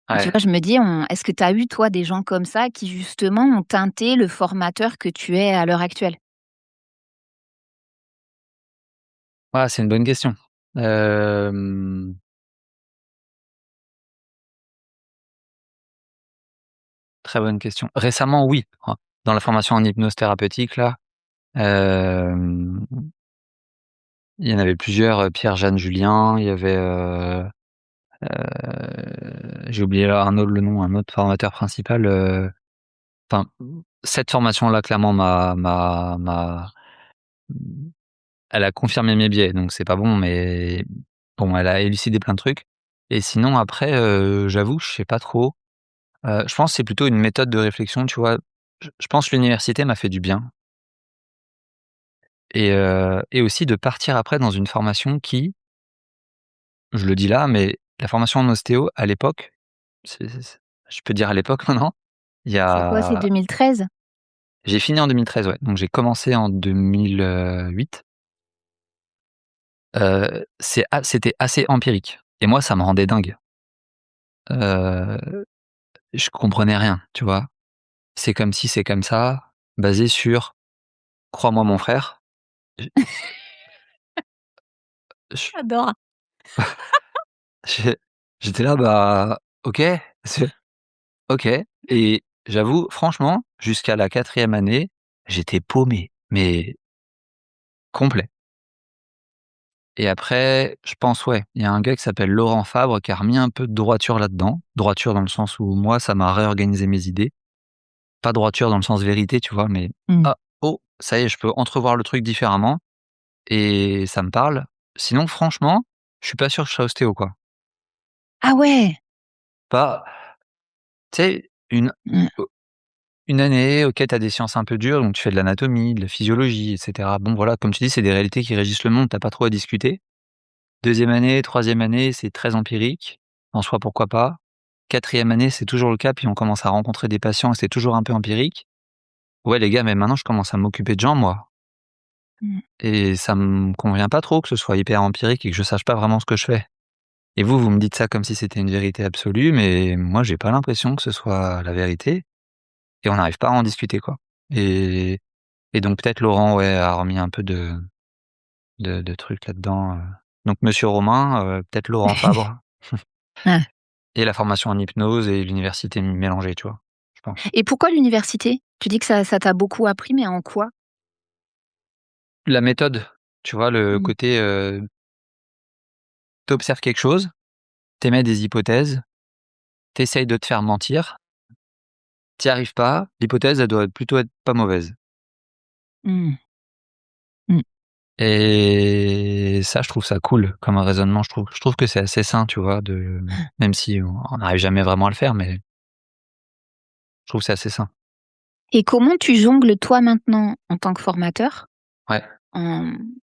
[SPEAKER 1] Mais tu
[SPEAKER 2] ouais.
[SPEAKER 1] vois, je me dis, on est-ce que tu as eu, toi, des gens comme ça qui, justement, ont teinté le formateur que tu es à l'heure actuelle?
[SPEAKER 2] Ouais, c'est une bonne question. Hem, Très bonne question. Récemment, oui, dans la formation en hypnose thérapeutique là, hem, il y en avait plusieurs, Pierre, Jeanne, Julien, il y avait, j'ai oublié là un autre le nom, un autre formateur principal, enfin, cette formation-là clairement mmh, elle a confirmé mes biais, donc c'est pas bon, mais bon, elle a élucidé plein de trucs et sinon après, j'avoue que je sais pas trop. Je pense que c'est plutôt une méthode de réflexion, tu vois? Je pense que l'université m'a fait du bien et aussi de partir après dans une formation qui, je le dis là, mais la formation en ostéo à l'époque, c'est je peux dire à l'époque maintenant, il y
[SPEAKER 1] C'est quoi, c'est
[SPEAKER 2] a
[SPEAKER 1] 2013?
[SPEAKER 2] j'ai fini en 2013, ouais, donc j'ai commencé en 2008. C'était assez empirique et moi ça me rendait dingue. Heu, je comprenais rien, tu vois? C'est comme si, c'est comme ça, basé sur: «Crois-moi mon frère». J j
[SPEAKER 1] J'adore.
[SPEAKER 2] j'ai j'étais là, bah, OK, c'est OK et j'avoue, franchement, jusqu'à la quatrième année, j'étais paumé, mais complet et après, je pense, ouais, il y a un gars qui s'appelle Laurent Fabre qui a remis un peu de droiture là-dedans. Droiture dans le sens où moi, ça m'a réorganisé mes idées. Pas droiture dans le sens vérité, tu vois? Mais
[SPEAKER 1] Mmh.
[SPEAKER 2] ah, oh, ça y est, je peux entrevoir le truc différemment et ça me parle. Sinon, franchement, je suis pas sûr que je serais ostéo, quoi.
[SPEAKER 1] Ah ouais!
[SPEAKER 2] Pas tu sais,
[SPEAKER 1] Mmh.
[SPEAKER 2] une année, OK, tu as des sciences un peu dures, donc tu fais de l'anatomie, de la physiologie et cetera. Bon, voilà, comme tu dis, c'est des réalités qui régissent le monde, tu as pas trop à discuter. 2e année, 3e année, c'est très empirique. En soi, pourquoi pas. 4e année, c'est toujours le cas, puis on commence à rencontrer des patients et c'est toujours un peu empirique. Ouais, les gars, mais maintenant je commence à m'occuper de gens, moi,
[SPEAKER 1] Mmh.
[SPEAKER 2] et ça me convient pas trop que ce soit hyper empirique et que je sache pas vraiment ce que je fais. Et vous me dites ça comme si c'était une vérité absolue, mais moi, j'ai pas l'impression que ce soit la vérité et on n'arrive pas à en discuter, quoi. Et et donc peut-être Laurent, ouais, a remis un peu de trucs là-dedans. Donc Monsieur Romain, peut-être Laurent Fabre
[SPEAKER 1] Ouais.
[SPEAKER 2] et la formation en hypnose et l'université mélangée, tu vois? Je pense.
[SPEAKER 1] Et pourquoi l'université? Tu dis que ça t'a beaucoup appris, mais en quoi?
[SPEAKER 2] La méthode, tu vois? Le
[SPEAKER 1] Mmh.
[SPEAKER 2] côté, tu observes quelque chose, tu émets des hypothèses, tu essayes de te faire mentir, tu y arrives pas, l'hypothèse, elle doit plutôt être pas mauvaise.
[SPEAKER 1] Mmh. Mmh.
[SPEAKER 2] Et ça, je trouve ça cool comme un raisonnement. Je trouve que c'est assez sain, tu vois? Même si on n'arrive jamais vraiment à le faire, mais je trouve que c'est assez sain.
[SPEAKER 1] Et comment tu jongles, toi, maintenant, en tant que formateur,
[SPEAKER 2] Ouais,
[SPEAKER 1] en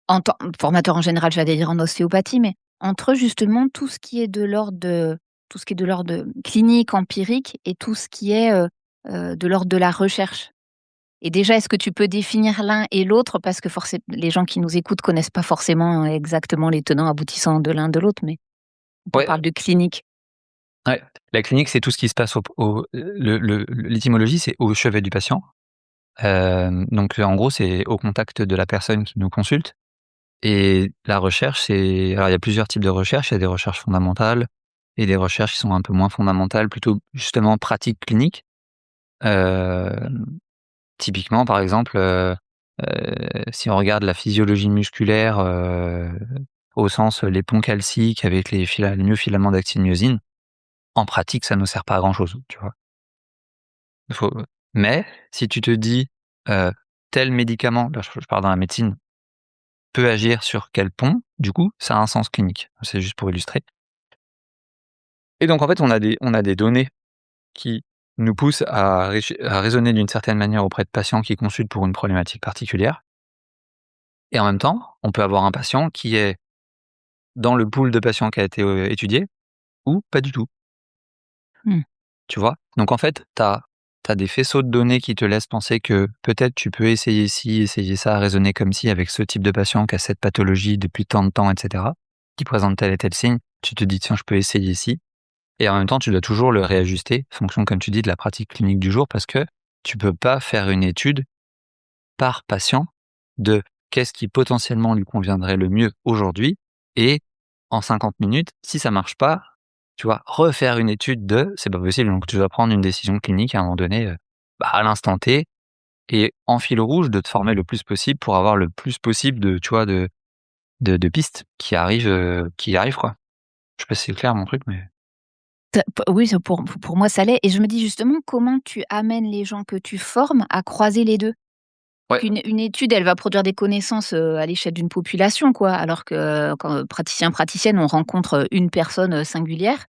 [SPEAKER 1] en tant formateur en général, j'allais dire en ostéopathie, mais entre justement tout ce qui est de l'ordre de clinique, empirique et tout ce qui est, de l'ordre de la recherche? Et déjà, est-ce que tu peux définir l'un et l'autre? Parce que forcé les gens qui nous écoutent connaissent pas forcément exactement les tenants aboutissants de l'un de l'autre, mais quand on
[SPEAKER 2] ouais,
[SPEAKER 1] parle de clinique.
[SPEAKER 2] ouais. La clinique, c'est tout ce qui se passe l'étymologie, c'est au chevet du patient. Donc en gros, c'est au contact de la personne qui nous consulte et la recherche, alors il y a plusieurs types de recherches. Il y a des recherches fondamentales et des recherches qui sont un peu moins fondamentales, plutôt justement pratiques cliniques. Hem Typiquement, par exemple, si on regarde la physiologie musculaire, au sens, les ponts calciques avec les myofilaments d'actine-myosine, en pratique, ça ne nous sert pas à grand chose, tu vois? Faut Mais si tu te dis, heu, tel médicament, là je parle dans la médecine, peut agir sur quel pont, du coup, ça a un sens clinique. C'est juste pour illustrer. Et donc en fait, on a des données qui nous poussent à raisonner d'une certaine manière auprès de patients qui consultent pour une problématique particulière. Et en même temps, on peut avoir un patient qui est dans le pool de patients qui a été, étudié ou pas du tout,
[SPEAKER 1] Mmh.
[SPEAKER 2] tu vois? Donc en fait, tu as des faisceaux de données qui te laissent penser que peut-être tu peux essayer ci, essayer ça, raisonner comme si avec ce type de patient qui a cette pathologie depuis tant de temps et cetera, qui présente tel et tel signe. Tu te dis: «Tiens, je peux essayer ci», et en même temps, tu dois toujours le réajuster, fonction, comme tu dis, de la pratique clinique du jour, parce que tu peux pas faire une étude par patient de qu'est-ce qui potentiellement lui conviendrait le mieux aujourd'hui, et en 50 minutes, si ça marche pas, tu vois, refaire une étude c'est pas possible. Donc tu dois prendre une décision clinique à un moment donné, à l'instant T, et en fil rouge de te former le plus possible pour avoir le plus possible de, tu vois, de pistes qui arrivent, quoi. Je sais pas si c'est clair mon truc, mais
[SPEAKER 1] Tu p Oui, c'est pour moi, ça l'est et je me dis justement comment tu amènes les gens que tu formes à croiser les 2.
[SPEAKER 2] ouais,
[SPEAKER 1] Qu'une étude, elle va produire des connaissances, à l'échelle d'une population, quoi, alors que quand, praticien, praticienne, on rencontre, une personne, singulière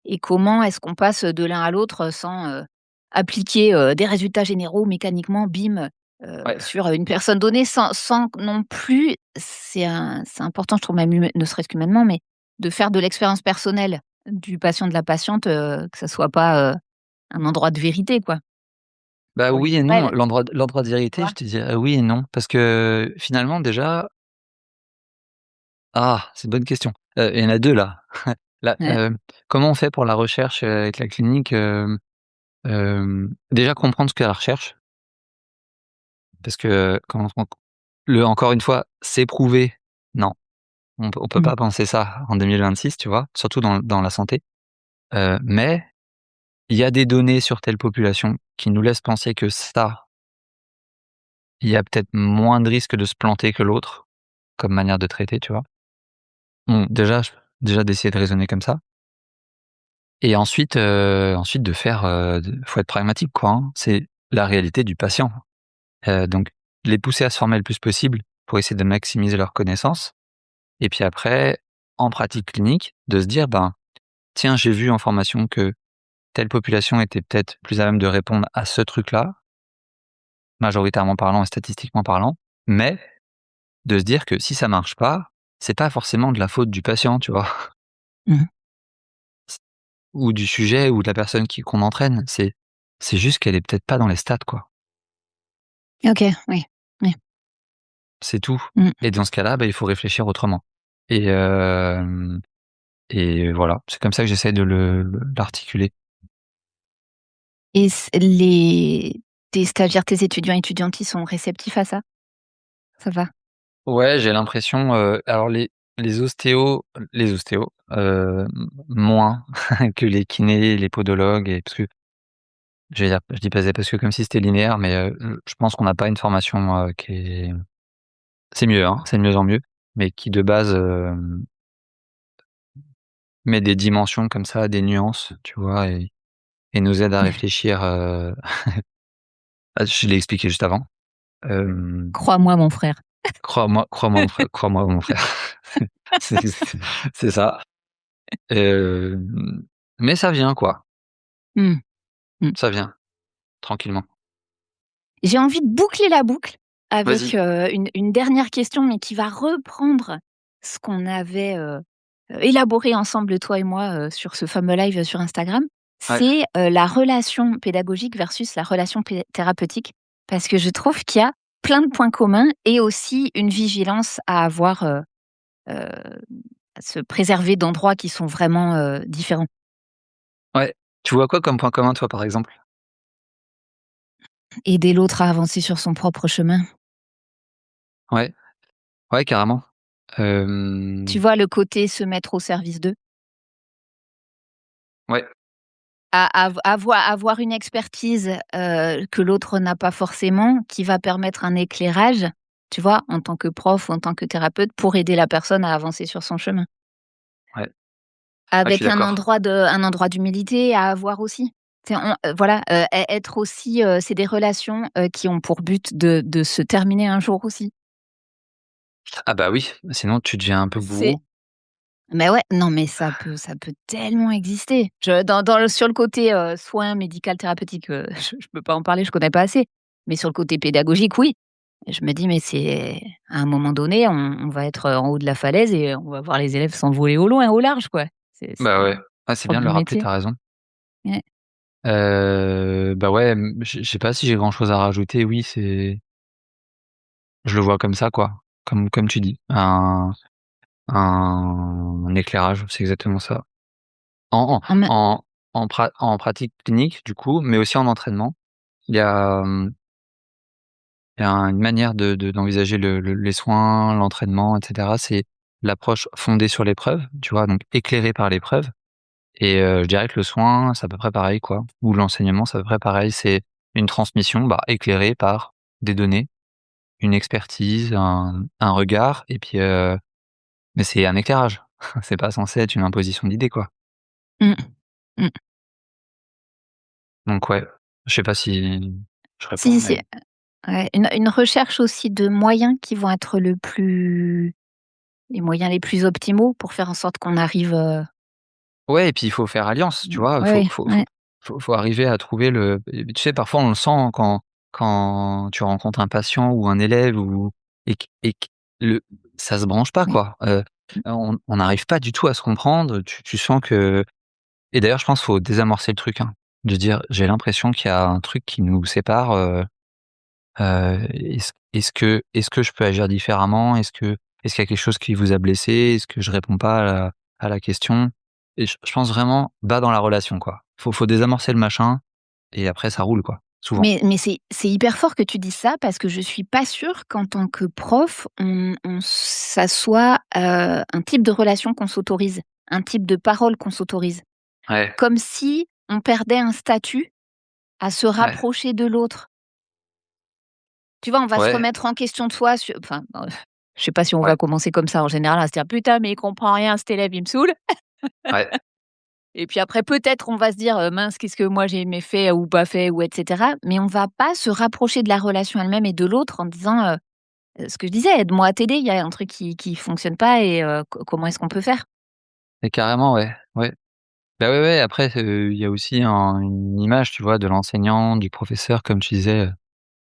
[SPEAKER 1] et comment est-ce qu'on passe de l'un à l'autre sans, appliquer, des résultats généraux mécaniquement, bim,
[SPEAKER 2] ouais.
[SPEAKER 1] sur une personne donnée sans non plus c'est important, je trouve même ne serait-ce qu'humainement, mais de faire de l'expérience personnelle du patient, de la patiente, que ça soit pas, un endroit de vérité, quoi,
[SPEAKER 2] Bah,
[SPEAKER 1] pour lui
[SPEAKER 2] oui et
[SPEAKER 1] ou
[SPEAKER 2] non,
[SPEAKER 1] elle,
[SPEAKER 2] l'endroit de
[SPEAKER 1] tu
[SPEAKER 2] vérité,
[SPEAKER 1] vois?
[SPEAKER 2] je te dirais oui et non, parce que finalement déjà, c'est une bonne question. Il y en a 2 là. Là,
[SPEAKER 1] Ouais.
[SPEAKER 2] comment on fait pour la recherche, avec la clinique? Déjà comprendre ce qu'est la recherche, parce que quand encore une fois, c'est prouvé, non, on peut
[SPEAKER 1] Mmh.
[SPEAKER 2] pas penser ça en 2026, tu vois? Surtout dans la santé. Mais il y a des données sur telle population qui nous laissent penser que ça, il y a peut-être moins de risques de se planter que l'autre, comme manière de traiter, tu vois? Bon, déjà d'essayer de raisonner comme ça, et ensuite de faire, faut être pragmatique, quoi, hein. C'est la réalité du patient. Donc les pousser à se former le plus possible pour essayer de maximiser leurs connaissances, et puis après, en pratique clinique, de se dire: «Ben, tiens, j'ai vu en formation que telle population était peut-être plus à même de répondre à ce truc-là, majoritairement parlant et statistiquement parlant», mais de se dire que si ça marche pas, c'est pas forcément de la faute du patient, tu vois?
[SPEAKER 1] Mmh.
[SPEAKER 2] Ou du sujet ou de la personne qu'on entraîne. C'est juste qu'elle est peut-être pas dans les stats, quoi.
[SPEAKER 1] OK, oui, oui.
[SPEAKER 2] C'est tout.
[SPEAKER 1] Mmh.
[SPEAKER 2] Et dans ce cas-là, bah, il faut réfléchir autrement. Et voilà, c'est comme ça que j'essaie de l'articuler.
[SPEAKER 1] Et les tes stagiaires, tes étudiants, étudiantes, ils sont réceptifs à ça? Ça va?
[SPEAKER 2] Ouais, j'ai l'impression, alors les ostéos, moins que les kinés, les podologues et parce que je dis pas ça parce que comme si c'était linéaire, mais je pense qu'on n'a pas une formation, qui est c'est mieux, hein, c'est de mieux en mieux, mais qui de base, met des dimensions comme ça, des nuances, tu vois? Et nous aide à réfléchir, je l'ai expliqué juste avant. Hem,
[SPEAKER 1] Crois-moi mon frère.
[SPEAKER 2] crois-moi mon frère. C'est c'est ça. Mais ça vient quoi,
[SPEAKER 1] Mmh, mmh.
[SPEAKER 2] ça vient, tranquillement.
[SPEAKER 1] J'ai envie de boucler la boucle avec,
[SPEAKER 2] Vas-y.
[SPEAKER 1] une dernière question, mais qui va reprendre ce qu'on avait, élaboré ensemble toi et moi, sur ce fameux live sur Instagram.
[SPEAKER 2] Ouais.
[SPEAKER 1] C'est, la relation pédagogique versus la relation thérapeutique. Parce que je trouve qu'il y a plein de points communs et aussi une vigilance à avoir, heu, à se préserver d'endroits qui sont vraiment, différents.
[SPEAKER 2] Ouais. Tu vois quoi comme point commun toi, par exemple?
[SPEAKER 1] Aider l'autre à avancer sur son propre chemin.
[SPEAKER 2] Ouais, ouais carrément.
[SPEAKER 1] Tu
[SPEAKER 2] Hem,
[SPEAKER 1] vois, le côté se mettre au service d'eux?
[SPEAKER 2] ouais,
[SPEAKER 1] Avoir une expertise, que l'autre n'a pas forcément, qui va permettre un éclairage, tu vois? En tant que prof ou en tant que thérapeute pour aider la personne à avancer sur son chemin.
[SPEAKER 2] ouais. Ah, je suis
[SPEAKER 1] Avec
[SPEAKER 2] d'accord.
[SPEAKER 1] un endroit d'humilité à avoir aussi. C'est voilà, être aussi, c'est des relations, qui ont pour but de se terminer un jour aussi.
[SPEAKER 2] Ah bah oui, sinon tu deviens un peu
[SPEAKER 1] C'est
[SPEAKER 2] gourou.
[SPEAKER 1] Mais ouais, non, mais ça peut tellement exister. Je dans le sur le côté, soin médical thérapeutique, je peux pas en parler, je connais pas assez. Mais sur le côté pédagogique, oui. Et je me dis: «Mais c'est à un moment donné, on va être, en haut de la falaise et on va voir les élèves s'envoler au loin, au large, quoi».
[SPEAKER 2] Bah
[SPEAKER 1] C'est
[SPEAKER 2] ouais. Ah, c'est bien
[SPEAKER 1] propre
[SPEAKER 2] de le
[SPEAKER 1] du
[SPEAKER 2] rappeler,
[SPEAKER 1] métier.
[SPEAKER 2] tu as raison.
[SPEAKER 1] Ouais.
[SPEAKER 2] Bah ouais, je sais pas si j'ai grand chose à rajouter. Oui, je le vois comme ça, quoi. Comme tu dis, un éclairage, c'est exactement ça. En
[SPEAKER 1] En mê
[SPEAKER 2] en pratique clinique, du coup, mais aussi en entraînement, il y a, il y a une manière d'envisager les soins, l'entraînement et cetera. C'est l'approche fondée sur l'épreuve, tu vois? Donc éclairée par l'épreuve. Et je dirais que le soin, c'est à peu près pareil, quoi. Ou l'enseignement, c'est à peu près pareil. C'est une transmission, bah, éclairée par des données, une expertise, un regard et puis, mais c'est un éclairage. C'est pas censé être une imposition d'idées, quoi.
[SPEAKER 1] mmh, mmh.
[SPEAKER 2] Donc ouais, je sais pas si je réponds,
[SPEAKER 1] Si,
[SPEAKER 2] mais
[SPEAKER 1] si, ouais, une recherche aussi de moyens qui vont être les moyens les plus optimaux pour faire en sorte qu'on arrive,
[SPEAKER 2] ouais et puis il faut faire alliance, tu vois?
[SPEAKER 1] ouais, ouais.
[SPEAKER 2] Faut arriver à trouver tu sais, parfois on le sent quand tu rencontres un patient ou un élève ou et que le ça se branche pas,
[SPEAKER 1] Ouais.
[SPEAKER 2] quoi. On n'arrive pas du tout à se comprendre. Tu sens que et d'ailleurs, je pense, faut désamorcer le truc, hein, de dire: «J'ai l'impression qu'il y a un truc qui nous sépare, est-ce que je peux agir différemment? Est-ce qu'il y a quelque chose qui vous a blessé? Est-ce que je réponds pas à la question?» Et je pense vraiment bas dans la relation, quoi. Faut désamorcer le machin et après ça roule, quoi, souvent.
[SPEAKER 1] Mais c'est hyper fort que tu dises ça parce que je suis pas sûre qu'en tant que prof, ça soit, un type de relation qu'on s'autorise, un type de parole qu'on s'autorise.
[SPEAKER 2] Ouais,
[SPEAKER 1] Comme si on perdait un statut à se
[SPEAKER 2] ouais,
[SPEAKER 1] rapprocher de l'autre. Tu vois, on va se
[SPEAKER 2] ouais,
[SPEAKER 1] remettre en question de soi enfin, je sais pas si on
[SPEAKER 2] ouais,
[SPEAKER 1] va commencer comme ça en général à se dire: «Putain, mais il comprend rien cet élève, il me saoule».
[SPEAKER 2] ouais.
[SPEAKER 1] Et puis après peut-être on va se dire, «Mince, qu'est-ce que moi j'ai aimé fait ou pas fait ou et cetera». Mais on va pas se rapprocher de la relation elle-même et de l'autre en disant, ce que je disais: «Aide-moi à t'aider, il y a un truc qui fonctionne pas et comment est-ce qu'on peut faire?»
[SPEAKER 2] Et carrément, ouais, ouais. Bah, ouais, ouais, après, il y a aussi une image, tu vois, de l'enseignant, du professeur, comme tu disais,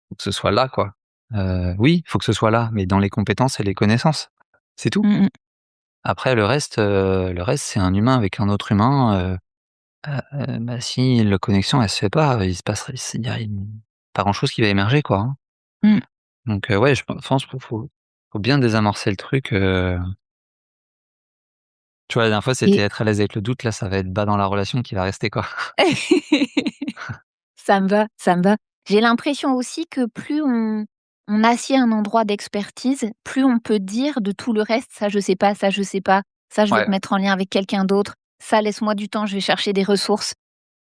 [SPEAKER 2] faut que ce soit là, quoi. Oui, il faut que ce soit là, mais dans les compétences et les connaissances. c'est tout.
[SPEAKER 1] Mmh mh.
[SPEAKER 2] Après le reste c'est un humain avec un autre humain, bah, si la connexion elle se fait pas, il se passerait il y a pas grand chose qui va émerger quoi, hein.
[SPEAKER 1] Mmh.
[SPEAKER 2] Donc ouais, je pense qu'il faut bien désamorcer le truc, tu vois, la dernière fois, c'était
[SPEAKER 1] Et
[SPEAKER 2] être à l'aise avec le doute, là, ça va être bas dans la relation qui va rester, quoi.
[SPEAKER 1] ça me va, ça me va. J'ai l'impression aussi que plus on assied un endroit d'expertise, plus on peut dire de tout le reste: «Ça je sais pas, ça je sais pas, ça je vais
[SPEAKER 2] Ouais,
[SPEAKER 1] te mettre en lien avec quelqu'un d'autre, ça laisse-moi du temps, je vais chercher des ressources».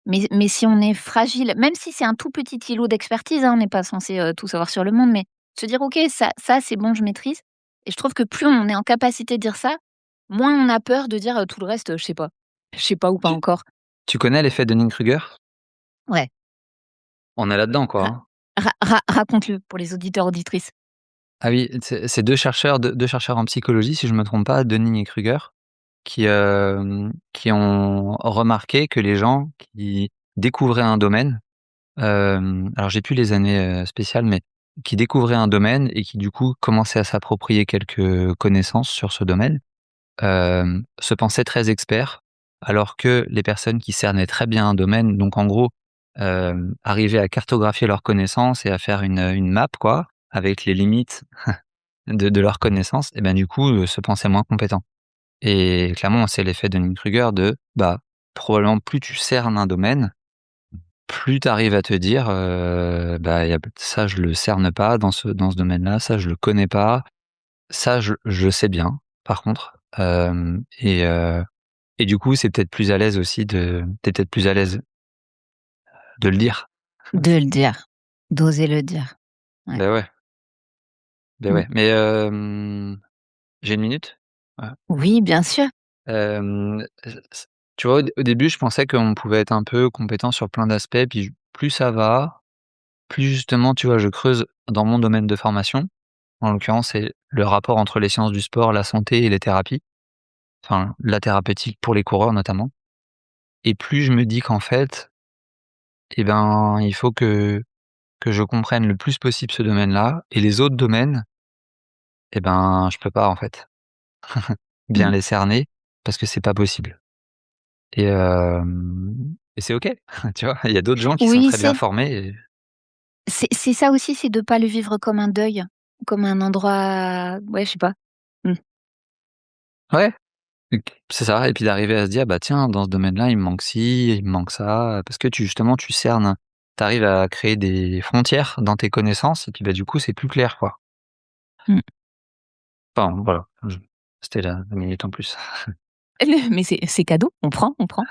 [SPEAKER 1] Mais si on est fragile, même si c'est un tout petit îlot d'expertise, hein, on n'est pas censé, tout savoir sur le monde, mais se dire: «OK, ça c'est bon, je maîtrise» et je trouve que plus on est en capacité de dire ça, moins on a peur de dire, tout le reste, «Je sais pas». Je sais pas ou pas
[SPEAKER 2] tu
[SPEAKER 1] encore.
[SPEAKER 2] tu connais l'effet Dunning-Kruger?
[SPEAKER 1] Ouais,
[SPEAKER 2] On est là-dedans, quoi,
[SPEAKER 1] ra
[SPEAKER 2] hein.
[SPEAKER 1] raconte-le pour les auditeurs, auditrices.
[SPEAKER 2] Ah oui, c'est 2 chercheurs, 2 chercheurs en psychologie, si je me trompe pas, Dunning et Kruger, qui ont remarqué que les gens qui découvraient un domaine, alors j'ai plus les années, spéciales, mais qui découvraient un domaine et qui, du coup, commençaient à s'approprier quelques connaissances sur ce domaine, se pensaient très experts, alors que les personnes qui cernaient très bien un domaine, donc en gros, arrivaient à cartographier leurs connaissances et à faire une map quoi, avec les limites de leurs connaissances et ben, du coup, se pensaient moins compétents et clairement, c'est l'effet de Dunning-Kruger de, bah, probablement plus tu cernes un domaine, plus tu arrives à te dire, bah, y a ça je le cerne pas dans ce domaine-là, ça je le connais pas, ça je sais bien, par contre, et du coup, c'est peut-être plus à l'aise aussi tu peut-être plus à l'aise de le dire.
[SPEAKER 1] De le dire, d'oser le dire. Ouais.
[SPEAKER 2] Bah ouais, bah
[SPEAKER 1] Mmh.
[SPEAKER 2] ouais. Mais j'ai une minute? Ouais.
[SPEAKER 1] Oui, bien sûr.
[SPEAKER 2] S Tu vois, au début, je pensais qu'on pouvait être un peu compétent sur plein d'aspects, puis plus ça va, plus justement, tu vois, je creuse dans mon domaine de formation. En l'occurrence, c'est le rapport entre les sciences du sport, la santé et les thérapies, enfin, la thérapeutique pour les coureurs notamment, et plus je me dis qu'en fait, eh ben, il faut que je comprenne le plus possible ce domaine-là et les autres domaines, eh ben, je peux pas en fait bien
[SPEAKER 1] Mmh.
[SPEAKER 2] les cerner parce que c'est pas possible et c'est OK, tu vois? Il y a d'autres gens qui sont
[SPEAKER 1] Oui,
[SPEAKER 2] très bien formés et
[SPEAKER 1] c'est ça aussi, c'est de pas le vivre comme un deuil, comme un endroit ouais, je sais pas. Mmh.
[SPEAKER 2] ouais, c'est ça et puis d'arriver à se dire: «Bah, tiens, dans ce domaine-là, il me manque ci, il me manque ça», parce que justement, tu cernes, tu arrives à créer des frontières dans tes connaissances et puis, bah, du coup, c'est plus clair, quoi.
[SPEAKER 1] Mmh.
[SPEAKER 2] Enfin, voilà, c'était la minute en plus.
[SPEAKER 1] Mais c'est cadeau, on prend, on prend.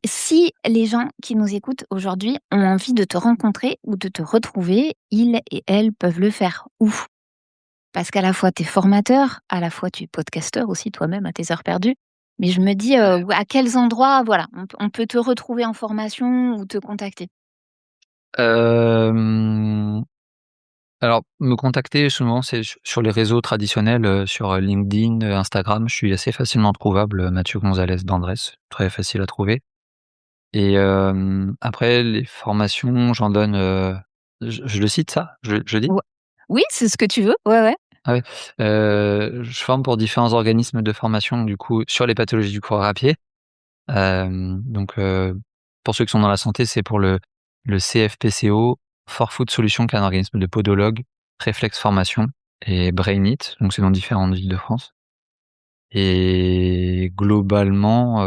[SPEAKER 1] Si les gens qui nous écoutent aujourd'hui ont envie de te rencontrer ou de te retrouver, ils et elles peuvent le faire où? Parce qu'à la fois tu es formateur, à la fois tu es podcasteur aussi toi-même à tes heures perdues. Mais je me dis,
[SPEAKER 2] Ouais.
[SPEAKER 1] à quels endroits, voilà, on peut te retrouver en formation ou te contacter?
[SPEAKER 2] Hem Alors, me contacter souvent, c'est sur les réseaux traditionnels, sur, LinkedIn, Instagram. Je suis assez facilement trouvable, Mathieu Gonzalez Bandrés, très facile à trouver et après les formations, j'en donne, je le cite ça? Je le dis?
[SPEAKER 1] Ouais. Oui, c'est ce que tu veux. Ouais, ouais.
[SPEAKER 2] Ah ouais, je forme pour différents organismes de formation, du coup, sur les pathologies du coureur à pied. Donc pour ceux qui sont dans la santé, c'est pour le CFPCO, Food Solutions, qui est un organisme de podologue, Réflexe Formation et Brainit, donc c'est dans différentes villes de France et globalement,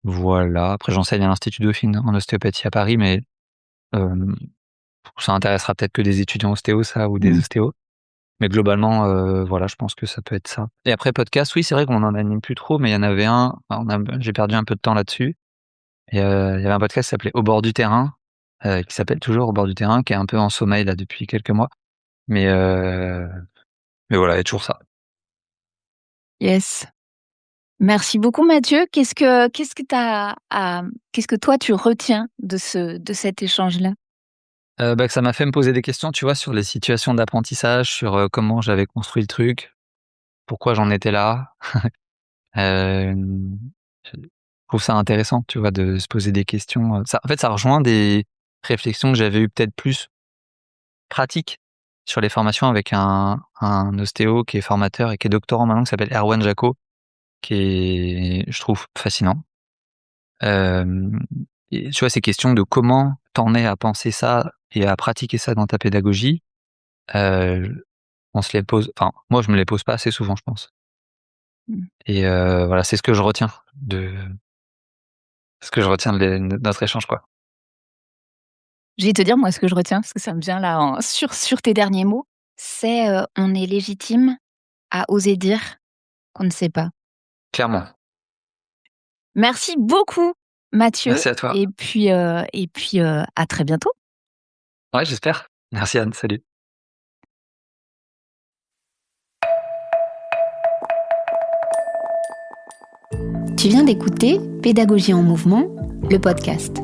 [SPEAKER 2] voilà. Après j'enseigne à l'Institut Dauphine en ostéopathie à Paris, mais hem, ça intéressera peut-être que des étudiants ostéo ça ou des
[SPEAKER 1] Mmh.
[SPEAKER 2] ostéos. Mais globalement, voilà, je pense que ça peut être ça et après podcast, oui, c'est vrai qu'on en anime plus trop, mais il y en avait un, enfin, j'ai perdu un peu de temps là-dessus. Et il y avait un podcast qui s'appelait Au bord du terrain, qui s'appelle toujours Au bord du terrain, qui est un peu en sommeil là depuis quelques mois. Mais heu, mais voilà, il y a toujours ça.
[SPEAKER 1] Yes. Merci beaucoup Mathieu. Qu'est-ce que toi tu retiens de cet échange-là?
[SPEAKER 2] Bah, que ça m'a fait me poser des questions, tu vois, sur les situations d'apprentissage, sur, comment j'avais construit le truc, pourquoi j'en étais là. Hem, je trouve ça intéressant, tu vois, de se poser des questions, ça en fait, ça rejoint des réflexions que j'avais eues peut-être plus pratiques sur les formations avec un ostéo qui est formateur et qui est doctorant maintenant, qui s'appelle Erwan Jaco, qui est, je trouve, fascinant. Et tu vois, ces questions de comment t'en es à penser ça et à pratiquer ça dans ta pédagogie, heu, on se les pose, enfin, moi, je me les pose pas assez souvent, je pense.
[SPEAKER 1] Mmh.
[SPEAKER 2] Et voilà, c'est ce que je retiens de notre échange, quoi.
[SPEAKER 1] Je vais te dire moi ce que je retiens, parce que ça me vient là sur tes derniers mots, c'est, on est légitime à oser dire qu'on ne sait pas.
[SPEAKER 2] Clairement.
[SPEAKER 1] Merci beaucoup Mathieu
[SPEAKER 2] Merci à toi.
[SPEAKER 1] et puis, à très bientôt.
[SPEAKER 2] Ouais, j'espère. Merci Anne, salut.
[SPEAKER 1] Tu viens d'écouter Pédagogie en mouvement, le podcast.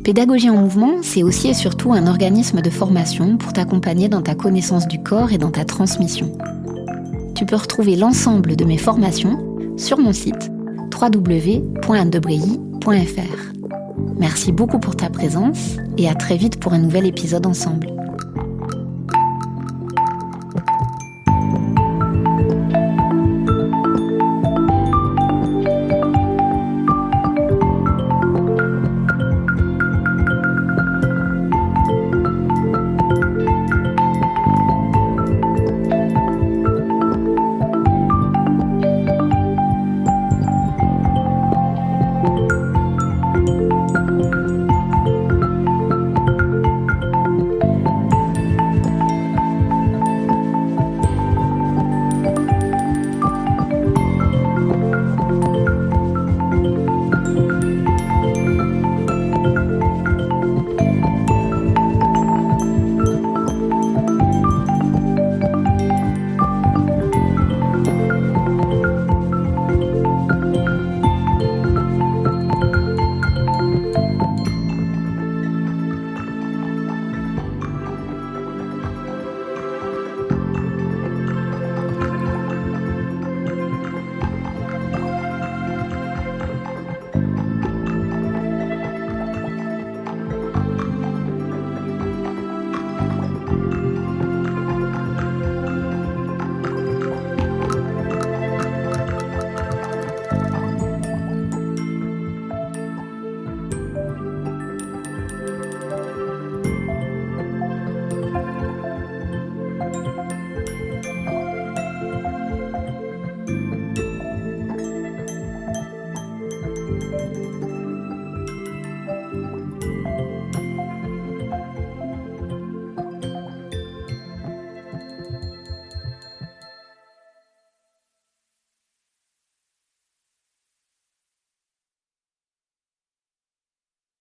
[SPEAKER 1] Pédagogie en mouvement, c'est aussi et surtout un organisme de formation pour t'accompagner dans ta connaissance du corps et dans ta transmission. Tu peux retrouver l'ensemble de mes formations sur mon site www.annedebreuilly.fr. Merci beaucoup pour ta présence et à très vite pour un nouvel épisode ensemble.